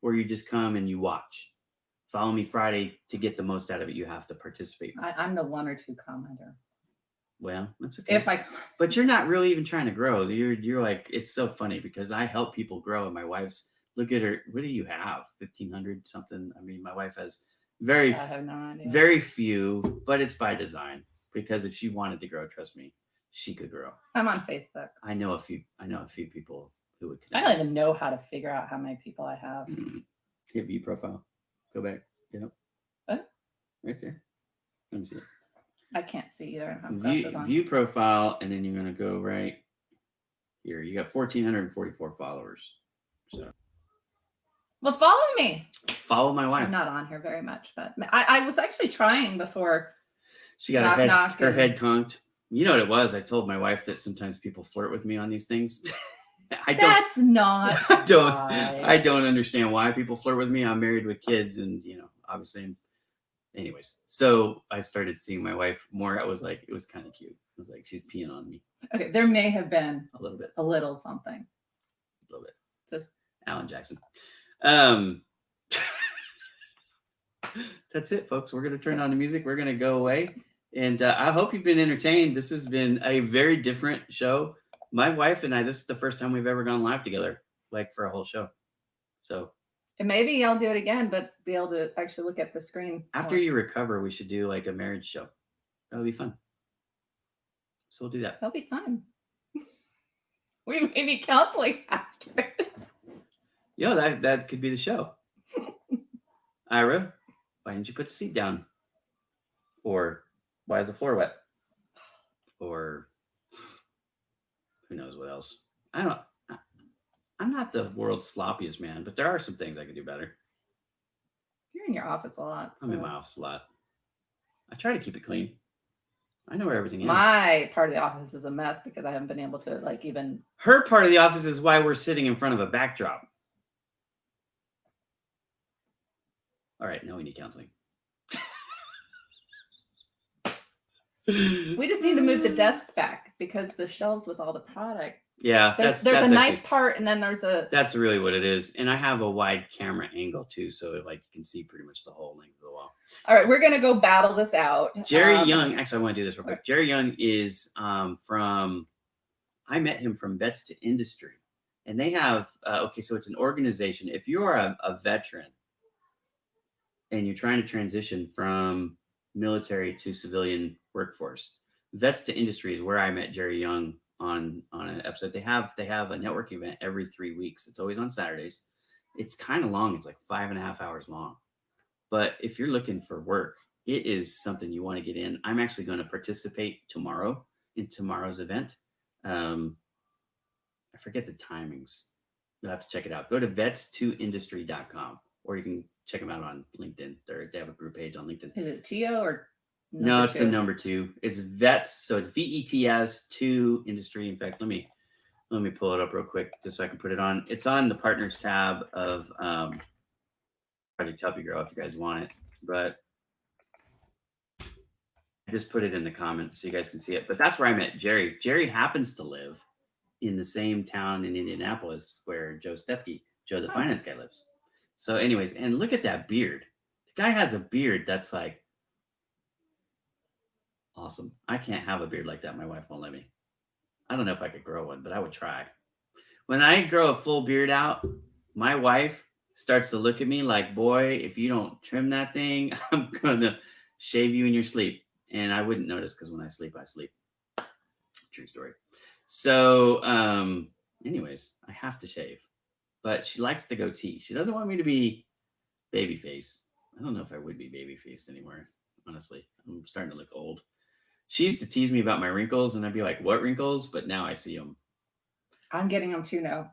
where you just come and you watch. Follow Me Friday, to get the most out of it, you have to participate. I'm the 1 or 2 commenter. Well, that's okay. If I, But you're not really even trying to grow. You're like, it's so funny because I help people grow. And my wife's, look at her. What do you have? 1,500 something. I mean, my wife has I have no idea. very few, but it's by design because if she wanted to grow, trust me, she could grow. I'm on Facebook. I know a few people who would I don't even know how to figure out how many people I have. hit view profile. Go back. Yep. What? Right there. Let me see it. I can't see either. I have glasses on. View profile, and then you're gonna go right here. You got 1,444 followers. So Well, follow me. Follow my wife. I'm not on here very much, but I was actually trying before. She got Knock, her knock, head conked. You know what it was? I told my wife that sometimes people flirt with me on these things. That's not. I don't understand why people flirt with me. I'm married with kids, and obviously. Anyways, so I started seeing my wife more. It was kind of cute. It was like she's peeing on me. Okay, there may have been a little bit, something, a little bit. Just Alan Jackson. That's it, folks. We're gonna turn on the music. We're gonna go away. And I hope you've been entertained. This has been a very different show. My wife and I, this is the first time we've ever gone live together, like for a whole show. So and maybe I'll do it again, but be able to actually look at the screen. After you recover, we should do like a marriage show. That would be fun. So we'll do that. That'll be fun. We may need counseling after. Yo, that could be the show. Ira, why didn't you put the seat down? Or why is the floor wet? Or who knows what else? I'm not the world's sloppiest man, but there are some things I could do better. You're in your office a lot. So. I'm in my office a lot. I try to keep it clean. I know where everything is. My part of the office is a mess because I haven't been able to even. Her part of the office is why we're sitting in front of a backdrop. All right, now we need counseling. We just need to move the desk back because the shelves with all the product. Yeah, there's a nice part, and then there's a. That's really what it is, and I have a wide camera angle too, so you can see pretty much the whole length of the wall. All right, we're gonna go battle this out. Jerry Young, actually, I want to do this real quick. Jerry Young is from. I met him from Vets to Industry, and they have so it's an organization. If you are a veteran and you're trying to transition from military to civilian workforce, Vets to Industry is where I met Jerry Young on an episode. They have a network event every 3 weeks. It's always on Saturdays. It's kind of long. It's like 5.5 hours long. But if you're looking for work, it is something you want to get in. I'm actually going to participate tomorrow in tomorrow's event. I forget the timings. You'll have to check it out. Go to vets2industry.com, or you can check them out on LinkedIn. They have a group page on LinkedIn. Is it TO or? No, it's the number 2. It's Vets, so it's VETS 2 Industry. In fact, let me pull it up real quick just so I can put it on. It's on the partners tab of Project Help You Grow if you guys want it. But I just put it in the comments so you guys can see it. But that's where I met Jerry. Jerry happens to live in the same town in Indianapolis where Joe Stepke, Joe the finance guy, lives. So anyways, and look at that beard. The guy has a beard that's like awesome. I can't have a beard like that. My wife won't let me. I don't know if I could grow one, but I would try. When I grow a full beard out, my wife starts to look at me like, boy, if you don't trim that thing, I'm going to shave you in your sleep. And I wouldn't notice because when I sleep, I sleep. True story. So anyways, I have to shave. But she likes the goatee. She doesn't want me to be baby face. I don't know if I would be baby faced anymore, honestly. I'm starting to look old. She used to tease me about my wrinkles, and I'd be like, what wrinkles? But now I see them. I'm getting them too now.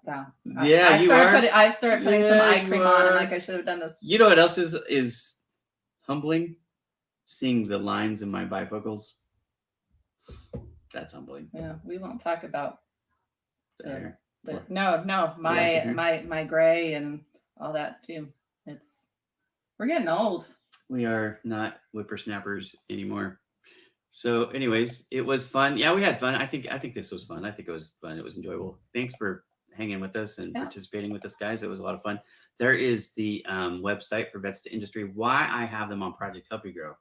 Yeah, I've started putting some eye cream on. I'm like, I should have done this. You know what else is humbling? Seeing the lines in my bifocals. That's humbling. Yeah, we won't talk about the hair. My gray and all that too. We're getting old. We are not whippersnappers anymore. So anyways, it was fun. Yeah, we had fun. I think this was fun. I think it was fun. It was enjoyable. Thanks for hanging with us and participating with us, guys. It was a lot of fun. There is the website for Vets to Industry. Why I have them on Project Help You Grow.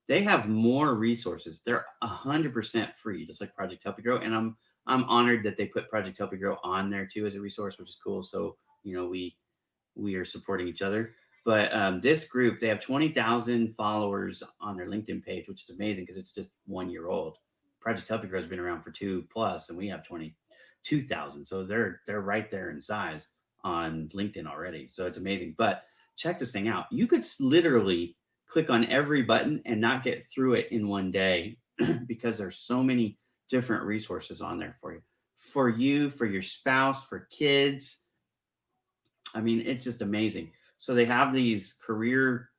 They have more resources. They're 100% free, just like Project Help You Grow. And I'm honored that they put Project Help You Grow on there too as a resource, which is cool. So, we are supporting each other. But this group, they have 20,000 followers on their LinkedIn page, which is amazing because it's just 1 year old. Project Help You Grow has been around for 2+, and we have 22,000. So they're right there in size on LinkedIn already. So it's amazing. But check this thing out. You could literally click on every button and not get through it in one day because there's so many different resources on there for you, for your spouse, for kids. I mean, it's just amazing. So they have these career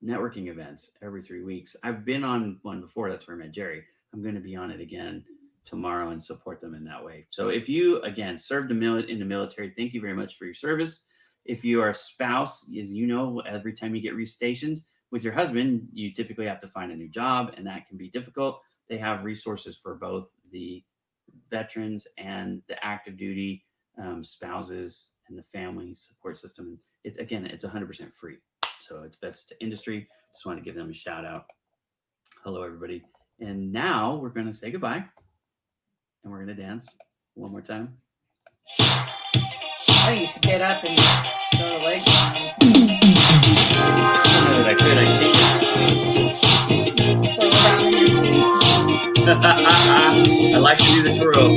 networking events every 3 weeks. I've been on one before. That's where I met Jerry. I'm going to be on it again tomorrow and support them in that way. So if you, again, served in the military, thank you very much for your service. If you are a spouse, as you know, every time you get restationed with your husband, you typically have to find a new job, and that can be difficult. They have resources for both the veterans and the active duty spouses and the family support system. It's 100% free. So it's best to industry. Just want to give them a shout out. Hello, everybody. And now we're going to say goodbye. And we're going to dance one more time. Oh, you should get up and throw the legs around. I could. I Throw around in your seat. I like to do the twirl.